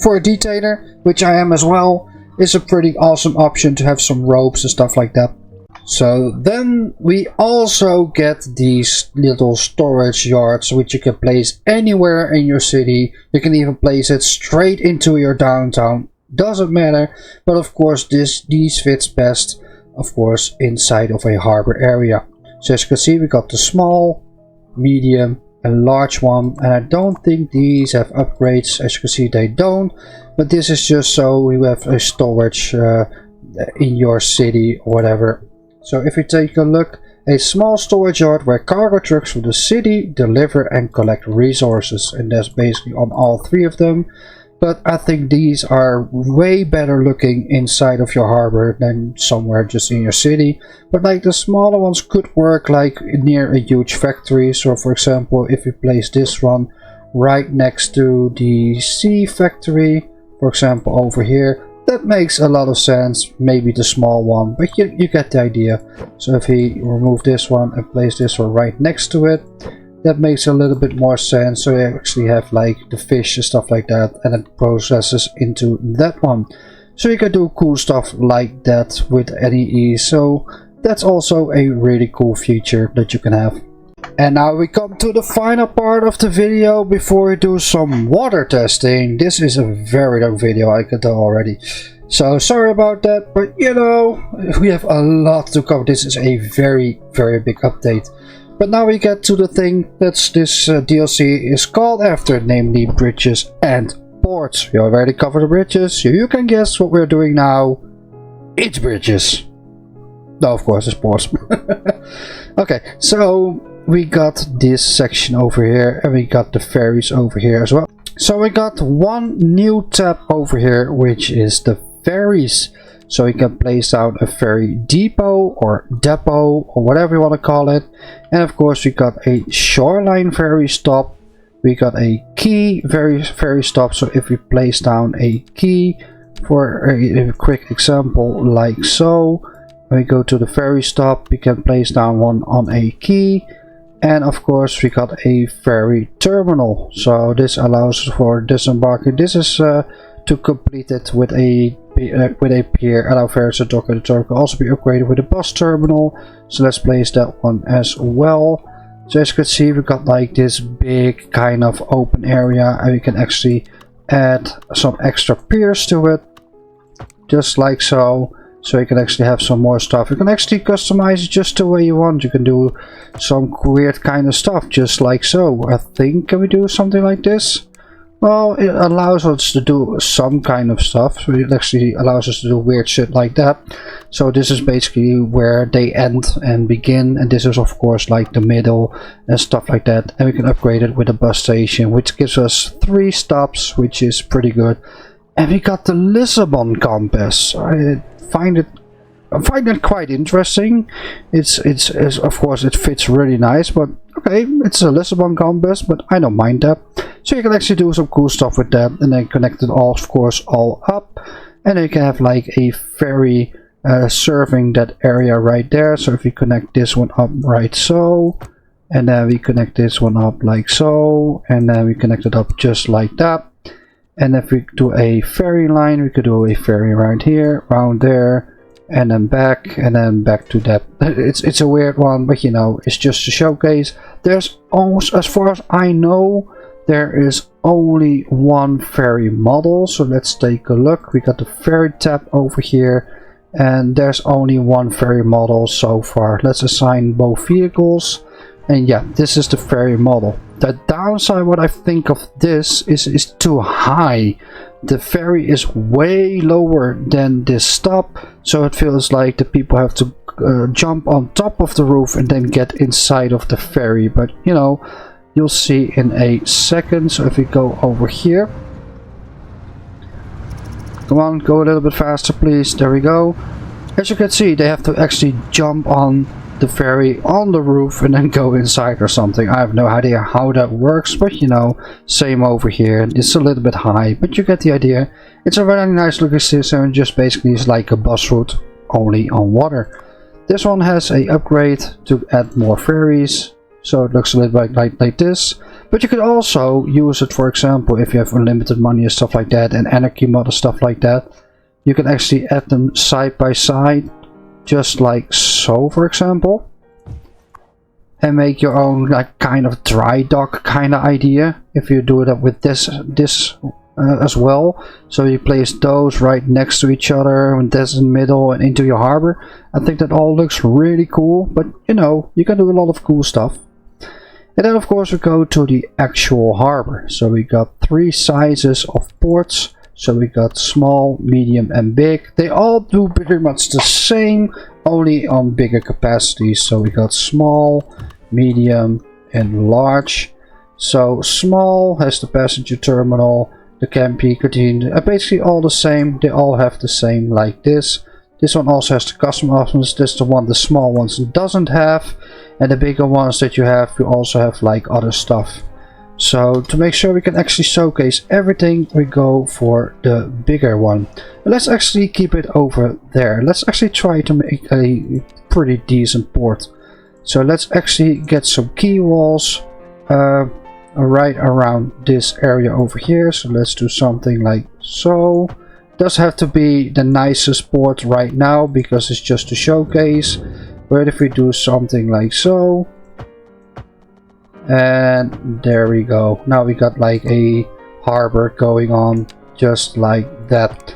[SPEAKER 1] for a detailer, which I am as well, it's a pretty awesome option to have some ropes and stuff like that. So then we also get these little storage yards, which you can place anywhere in your city. You can even place it straight into your downtown. Doesn't matter, but of course these fits best, of course, inside of a harbor area. So as you can see, we got the small, medium and large one, and I don't think these have upgrades. As you can see, they don't, but this is just so we have a storage in your city or whatever. So if you take a look, a small storage yard where cargo trucks from the city deliver and collect resources, and that's basically on all three of them. but I think these are way better looking inside of your harbor than somewhere just in your city. But like the smaller ones could work like near a huge factory. So for example, if you place this one right next to the sea factory, for example over here, that makes a lot of sense. Maybe the small one, but you get the idea. So if we remove this one and place this one right next to it, that makes a little bit more sense. So you actually have like the fish and stuff like that, and it processes into that one. So you can do cool stuff like that with any ease. So that's also a really cool feature that you can have. And now we come to the final part of the video before we do some water testing. This is a very long video, I can tell already. So sorry about that, but you know, we have a lot to cover. This is a very big update. But now we get to the thing that this DLC is called after, namely bridges and ports. We already covered the bridges, so you can guess what we're doing now. It's bridges. No, of course it's ports. Okay, so we got this section over here, and we got the ferries over here as well. So we got one new tab over here, which is the ferries. So you can place down a ferry depot or depot or whatever you want to call it. And of course we got a shoreline ferry stop. We got a key ferry stop. So if we place down a key, for a quick example like so, when we go to the ferry stop, we can place down one on a key. And of course we got a ferry terminal. So this allows for disembarking. This is to complete it with a pier. Allow ferries to dock at the terminal. Can also be upgraded with a bus terminal. So let's place that one as well. So as you can see, we got like this big kind of open area, and we can actually add some extra piers to it, just like so. So you can actually have some more stuff. You can actually customize it just the way you want. You can do some weird kind of stuff, just like so. I think, can we do something like this? Well, it allows us to do some kind of stuff. So it actually allows us to do weird shit like that. So this is basically where they end and begin. And this is of course like the middle and stuff like that. And we can upgrade it with a bus station, which gives us 3 stops, which is pretty good. And we got the Lisbon compass. I find it quite interesting. It's of course it fits really nice, but okay, it's a Lisbon compass, but I don't mind that. So you can actually do some cool stuff with that, and then connect it all, of course, all up, and then you can have like a ferry serving that area right there. So if we connect this one up right so, and then we connect this one up like so, and then we connect it up just like that. And if we do a ferry line, we could do a ferry around here, around there, and then back to that. It's a weird one, but you know, it's just a showcase. There's almost, as far as I know, there is only one ferry model. So let's take a look. We got the ferry tab over here, and there's only one ferry model so far. Let's assign both vehicles, and yeah, this is the ferry model. The downside, what I think of this is too high. The ferry is way lower than this stop, so it feels like the people have to jump on top of the roof and then get inside of the ferry. But you know, you'll see in a second. So if we go over here, come on, go a little bit faster please. There we go. As you can see, they have to actually jump on the ferry on the roof and then go inside or something. I have no idea how that works, but you know, same over here. It's a little bit high, but you get the idea. It's a very nice looking system, and just basically is like a bus route, only on water. This one has a upgrade to add more ferries, so it looks a little bit like this. But you could also use it, for example, if you have unlimited money and stuff like that, and anarchy mod and stuff like that. You can actually add them side by side, just like so, for example, and make your own like kind of dry dock kind of idea. If you do it with this as well, so you place those right next to each other, and this in the middle and into your harbor. I think that all looks really cool, but you know, you can do a lot of cool stuff. And then of course we go to the actual harbor. So we got 3 sizes of ports. So we got small, medium and big. They all do pretty much the same, only on bigger capacities. So we got small, medium and large. So small has the passenger terminal. the canteen, basically all the same. They all have the same like this. This one also has the custom options. This is the one the small ones doesn't have, and the bigger ones that you have, you also have like other stuff. So to make sure we can actually showcase everything, we go for the bigger one. Let's actually keep it over there. Let's actually try to make a pretty decent port. So let's actually get some key walls right around this area over here. So let's do something like so. Does have to be the nicest port right now because it's just to showcase. But if we do something like so, and there we go. Now we got like a harbor going on just like that.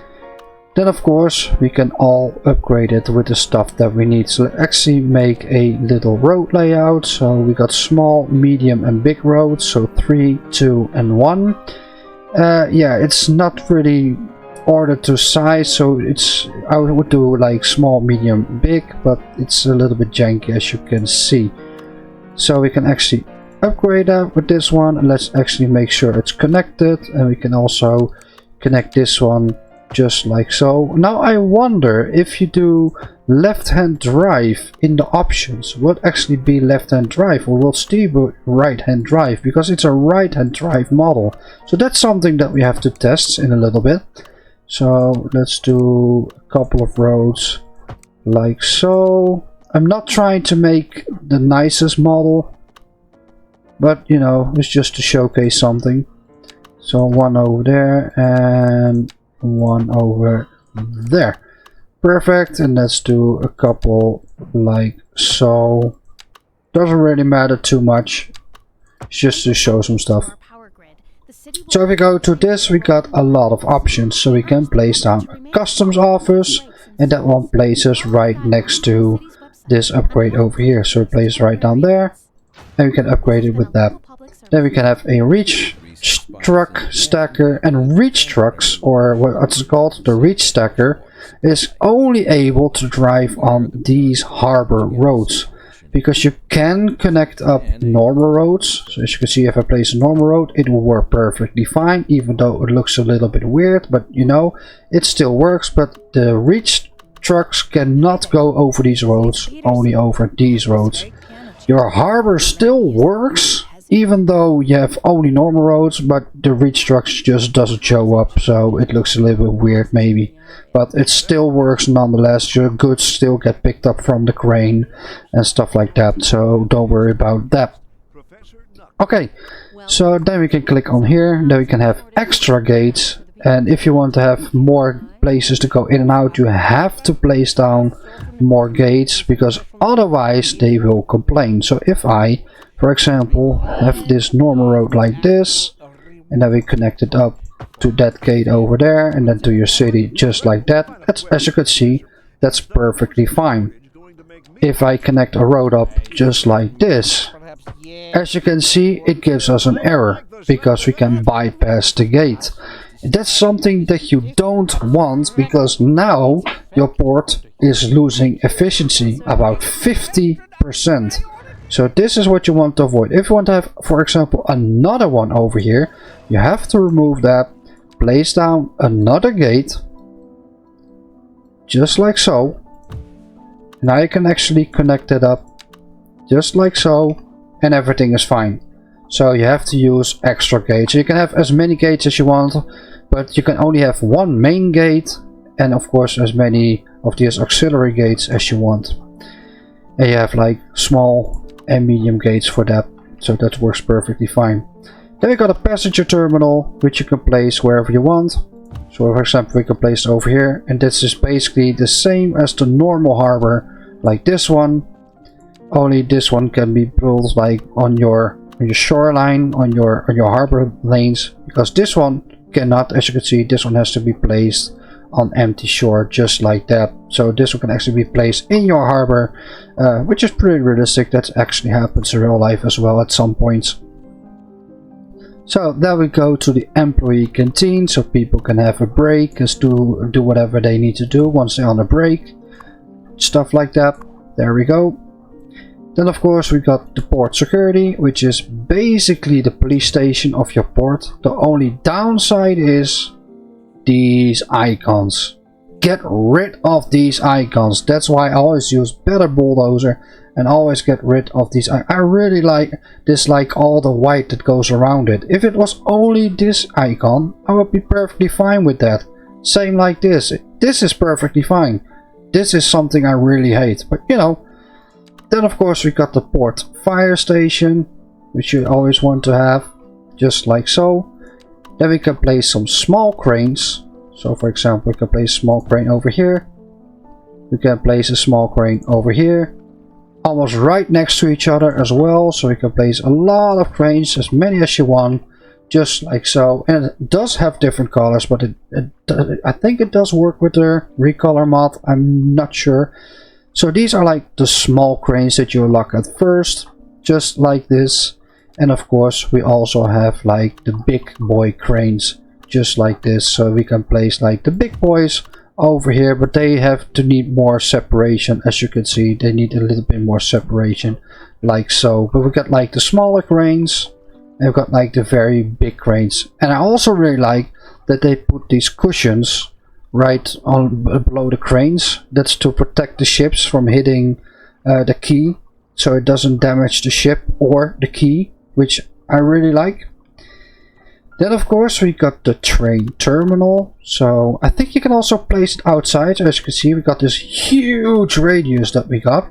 [SPEAKER 1] Then of course we can all upgrade it with the stuff that we need. So let's actually make a little road layout. So we got small, medium and big roads. So 3, 2 and 1. Yeah, it's not really ordered to size, so I would do like small, medium, big, but it's a little bit janky as you can see. So we can actually upgrade that with this one, and let's actually make sure it's connected, and we can also connect this one just like so. Now I wonder if you do left hand drive in the options, would actually be left hand drive, or will still be right hand drive, because it's a right hand drive model. So that's something that we have to test in a little bit. So let's do a couple of roads like so. I'm not trying to make the nicest model, but you know, it's just to showcase something. So one over there and one over there. Perfect. And let's do a couple like so. Doesn't really matter too much, it's just to show some stuff. So if we go to this, we got a lot of options. So we can place down a customs office, and that one places right next to this upgrade over here. So it places right down there, and we can upgrade it with that. Then we can have a reach truck stacker, and reach trucks, or what's it called, the reach stacker, is only able to drive on these harbor roads, because you can connect up normal roads. So as you can see, if I place a normal road, it will work perfectly fine, even though it looks a little bit weird, but you know, it still works. But the reach trucks cannot go over these roads, only over these roads. Your harbor still works, even though you have only normal roads, but the reach trucks just doesn't show up, so it looks a little bit weird maybe. But it still works nonetheless. Your goods still get picked up from the crane and stuff like that, so don't worry about that. Okay, so then we can click on here, then we can have extra gates, and if you want to have more places to go in and out, you have to place down more gates, because otherwise they will complain. So if I, for example, have this normal road like this, and then we connect it up to that gate over there, and then to your city just like that, as you can see, that's perfectly fine. If I connect a road up just like this, as you can see, it gives us an error, because we can bypass the gate. That's something that you don't want, because now your port is losing efficiency about 50%. So this is what you want to avoid. If you want to have, for example, another one over here, you have to remove that, place down another gate, just like so. Now you can actually connect it up, just like so, and everything is fine. So you have to use extra gates. You can have as many gates as you want, but you can only have one main gate, and of course as many of these auxiliary gates as you want. And you have like small and medium gates for that, so that works perfectly fine. Then we got a passenger terminal, which you can place wherever you want. So for example, we can place it over here, and this is basically the same as the normal harbor, like this one, only this one can be built like on your shoreline, on your harbor lanes, because this one cannot. As you can see, this one has to be placed on empty shore, just like that. So this one can actually be placed in your harbor, which is pretty realistic. That actually happens in real life as well at some points. So then we go to the employee canteen, so people can have a break, and do whatever they need to do once they're on a break, stuff like that. There we go. Then of course we got the port security, which is basically the police station of your port. The only downside is these icons. Get rid of these icons. That's why I always use better bulldozer and always get rid of these. I really dislike all the white that goes around it. If it was only this icon, I would be perfectly fine with that. Same like this. This is perfectly fine. This is something I really hate, but you know. Then of course we got the port fire station, which you always want to have, just like so. Then we can place some small cranes. So for example, we can place a small crane over here. We can place a small crane over here. Almost right next to each other as well. So we can place a lot of cranes, as many as you want. Just like so. And it does have different colors, but I think it does work with the recolor mod. I'm not sure. So these are like the small cranes that you lock at first. Just like this. And of course we also have like the big boy cranes. Just like this. So we can place like the big boys over here, but they have to need more separation. As you can see, they need a little bit more separation, like so. But we got like the smaller cranes, and we've got like the very big cranes. And I also really like that they put these cushions right on below the cranes. That's to protect the ships from hitting the quay, so it doesn't damage the ship or the quay, which I really like. Then of course we got the train terminal. So I think you can also place it outside. As you can see, we got this huge radius that we got.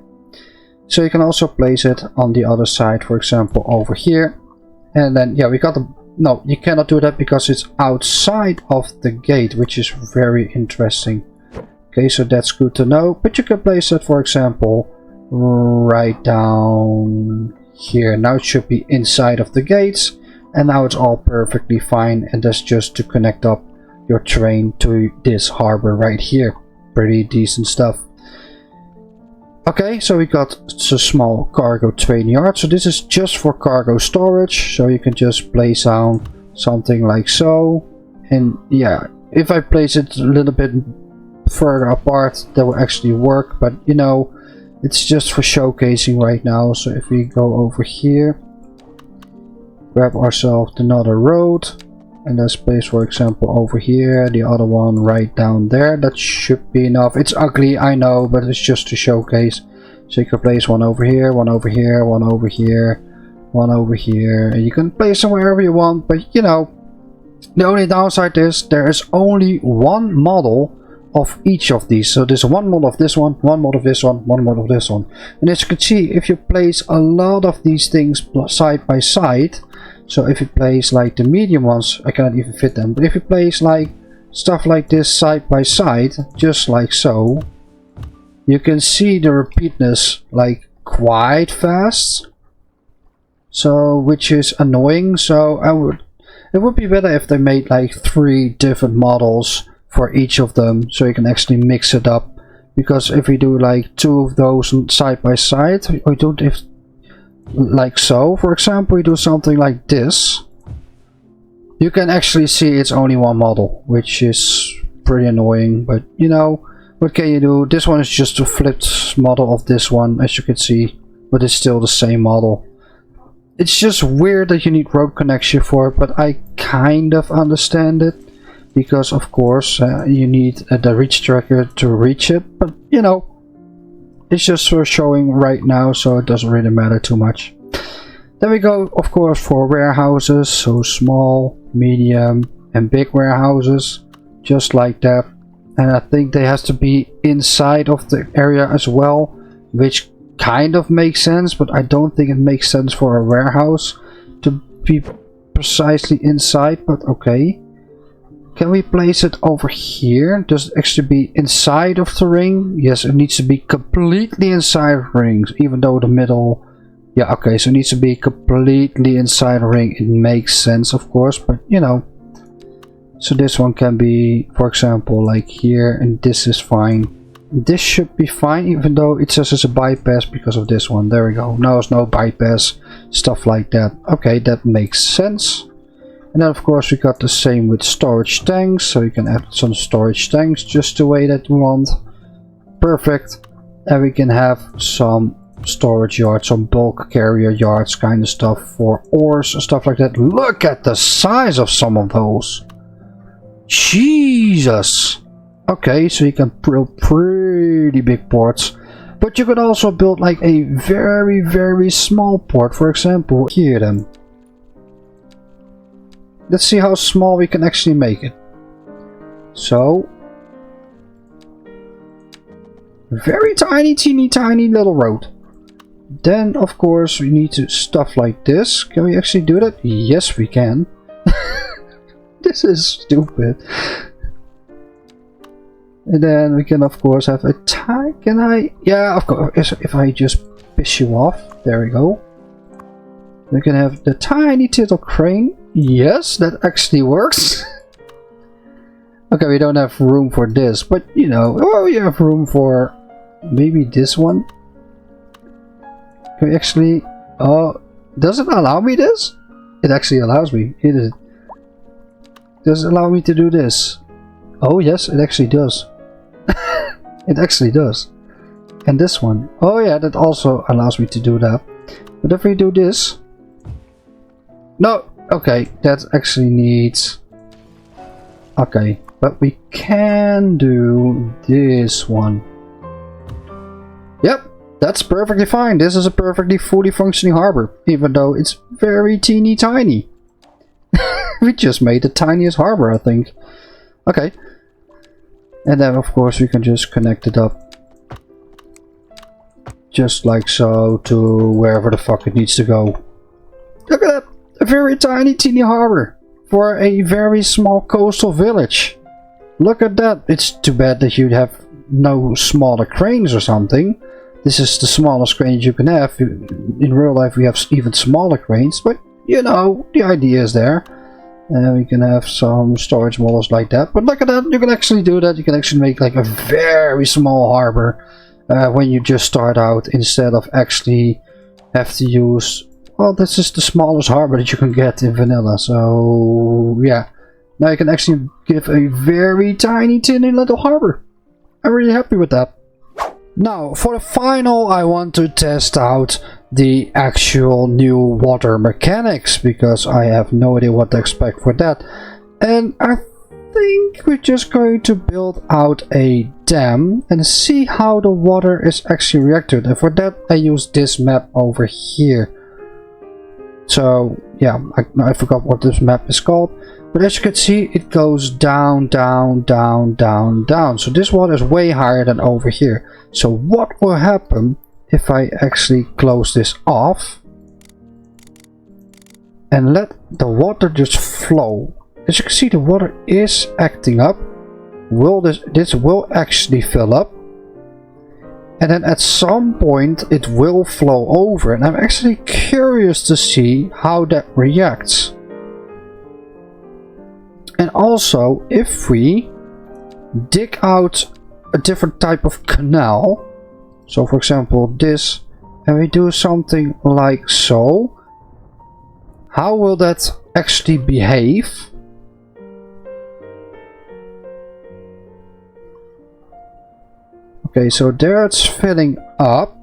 [SPEAKER 1] So you can also place it on the other side, for example over here. And then yeah, we got the, no, you cannot do that because it's outside of the gate, which is very interesting. Okay, so that's good to know. But you can place it, for example, right down here. Now it should be inside of the gates. And now it's all perfectly fine, and that's just to connect up your train to this harbor right here. Pretty decent stuff. Okay, so we got a small cargo train yard. So this is just for cargo storage. So you can just place down something like so. And yeah, if I place it a little bit further apart, that will actually work. But you know, it's just for showcasing right now. So if we go over here, grab ourselves another road, and let's place, for example, over here, the other one right down there. That should be enough. It's ugly, I know, but it's just to showcase. So you can place one over here, one over here, one over here, one over here, and you can place them wherever you want. But you know, the only downside is there is only one model of each of these. So there's one model of this one model of this one model of this one. And as you can see, if you place a lot of these things side by side, so if you place like the medium ones, I cannot even fit them, but if you place like stuff like this side by side, just like so, you can see the repeatness like quite fast. So which is annoying. So it would be better if they made like 3 different models for each of them, so you can actually mix it up. Because if we do like 2 of those side by side, we don't have like so, for example, we do something like this, you can actually see it's only one model, which is pretty annoying. But you know, what can you do? This one is just a flipped model of this one, as you can see, but it's still the same model. It's just weird that you need road connection for it, but I kind of understand it, because of course you need the reach tracker to reach it. But you know, it's just for showing right now, so it doesn't really matter too much. Then we go, of course, for warehouses. So small, medium, and big warehouses, just like that. And I think they have to be inside of the area as well, which kind of makes sense, but I don't think it makes sense for a warehouse to be precisely inside. But okay. Can we place it over here? Does it actually be inside of the ring? Yes, it needs to be completely inside of rings, even though the middle... Yeah, okay, so it needs to be completely inside the ring. It makes sense, of course, but you know. So this one can be, for example, like here, and this is fine. This should be fine, even though it says it's a bypass because of this one. There we go. Now it's no bypass, stuff like that. Okay, that makes sense. And then of course we got the same with storage tanks, so you can add some storage tanks just the way that you want. Perfect. And we can have some storage yards, some bulk carrier yards kind of stuff for ores and stuff like that. Look at the size of some of those. Jesus. Okay, so you can build pretty big ports. But you could also build like a very, very small port. For example, here then. Let's see how small we can actually make it. So, very tiny, teeny, tiny little road. Then, of course, we need to stuff like this. Can we actually do that? Yes, we can. This is stupid. And then we can, of course, have a tiny. Can I? Yeah, of course. If I just piss you off, there we go. We can have the tiny little crane. Yes, that actually works. Okay, we don't have room for this, but you know, oh, we have room for maybe this one. Can we actually? Oh, does it allow me this? It actually allows me. Does it allow me to do this? Oh yes, it actually does. It actually does. And this one. Oh yeah, that also allows me to do that. But if we do this. No, okay, that actually needs. Okay, but we can do this one. Yep, that's perfectly fine. This is a perfectly fully functioning harbor, even though it's very teeny tiny. We just made the tiniest harbor, I think. Okay. And then of course we can just connect it up. Just like so to wherever the fuck it needs to go. Look at that! A very tiny teeny harbor for a very small coastal village. Look at that! It's too bad that you'd have no smaller cranes or something. This is the smallest cranes you can have. In real life we have even smaller cranes, but you know, the idea is there. And we can have some storage models like that. But look at that, you can actually do that. You can actually make like a very small harbor when you just start out, instead of actually have to use. Well, this is the smallest harbor that you can get in vanilla. So yeah, now you can actually give a very tiny little harbor. I'm really happy with that. Now for the final, I want to test out the actual new water mechanics, because I have no idea what to expect for that. And I think we're just going to build out a dam and see how the water is actually reacted. And for that I use this map over here. So yeah, I forgot what this map is called, but as you can see it goes down, down, down, down, down. So this water is way higher than over here. So what will happen if I actually close this off and let the water just flow? As you can see, the water is acting up. This will actually fill up, and then at some point it will flow over, and I'm actually curious to see how that reacts. And also, if we dig out a different type of canal, so for example this, and we do something like so, how will that actually behave? Okay, so there it's filling up.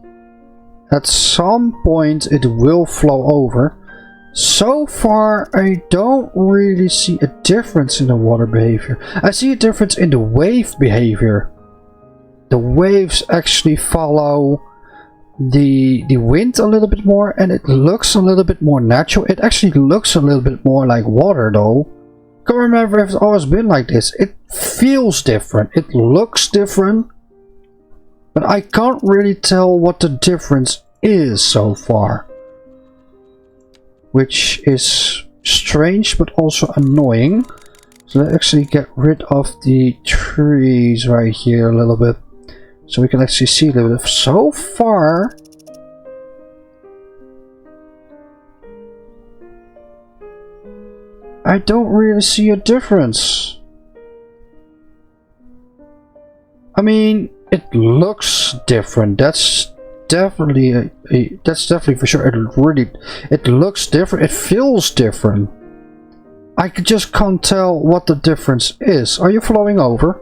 [SPEAKER 1] At some point it will flow over. So far I don't really see a difference in the water behavior. I see a difference in the wave behavior. The waves actually follow the wind a little bit more, and it looks a little bit more natural. It actually looks a little bit more like water though. Can't remember if it's always been like this. It feels different. It looks different. But I can't really tell what the difference is so far. Which is strange but also annoying. So let's actually get rid of the trees right here a little bit. So we can actually see a little bit. So far I don't really see a difference. I mean, it looks different. That's definitely that's definitely for sure. It looks different. It feels different. I just can't tell what the difference is. Are you flowing over?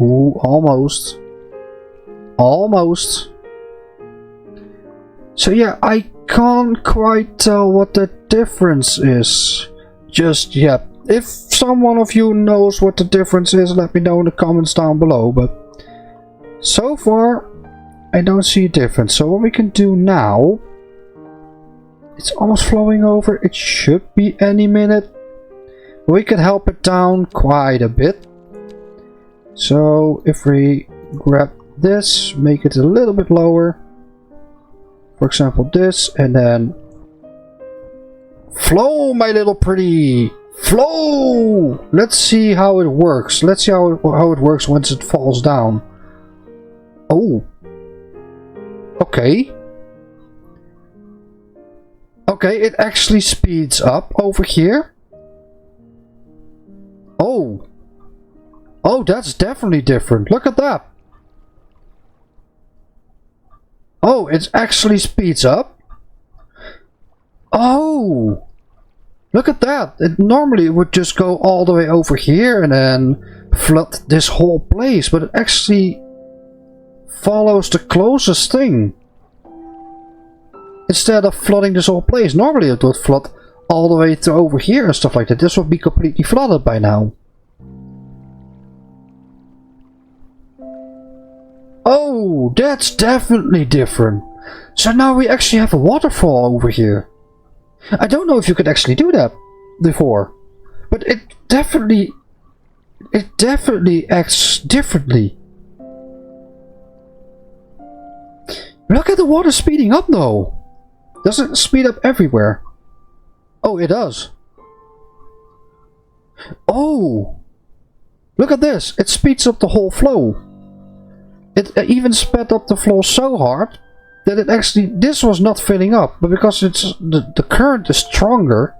[SPEAKER 1] Ooh, almost. Almost. So yeah, I can't quite tell what the difference is just yet. If someone of you knows what the difference is, let me know in the comments down below, but so far I don't see a difference. So what we can do now, it's almost flowing over, it should be any minute. We can help it down quite a bit. So if we grab this, make it a little bit lower, for example this, and then flow, my little pretty, flow. Let's see how it works. Let's see how it works once it falls down. Oh, okay. Okay, it actually speeds up over here. Oh, oh, that's definitely different. Look at that. Oh, it actually speeds up. Oh, look at that. Normally it would just go all the way over here and then flood this whole place, but it actually follows the closest thing instead of flooding this whole place. Normally it would flood all the way to over here and stuff like that. This would be completely flooded by now. Oh, that's definitely different. So now we actually have a waterfall over here. I don't know if you could actually do that before, but it definitely acts differently. Look at the water speeding up though. Does it speed up everywhere? Oh, it does. Oh, look at this. It speeds up the whole flow. It even sped up the flow so hard that it actually, this was not filling up, but because it's the current is stronger,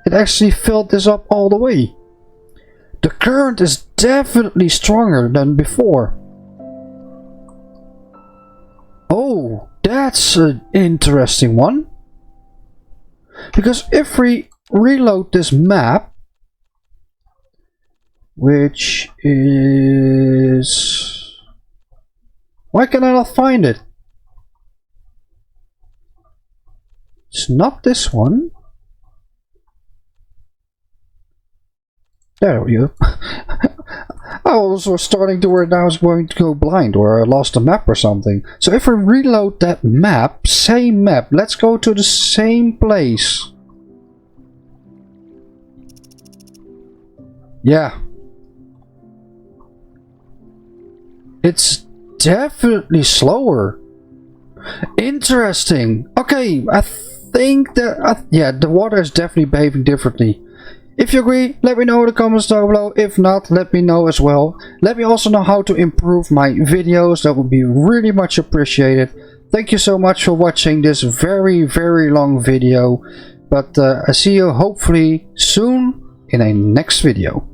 [SPEAKER 1] it actually filled this up all the way. The current is definitely stronger than before. Oh, that's an interesting one. Because if we reload this map, which is... Why can I not find it? It's not this one. There we go. I was starting to worry I was going to go blind or I lost a map or something. So if we reload that map, same map, let's go to the same place. Yeah. It's definitely slower. Interesting. Okay, I think that yeah, the water is definitely behaving differently. If you agree, let me know in the comments down below. If not, let me know as well. Let me also know how to improve my videos. That would be really much appreciated. Thank you so much for watching this very long video. But I see you hopefully soon in a next video.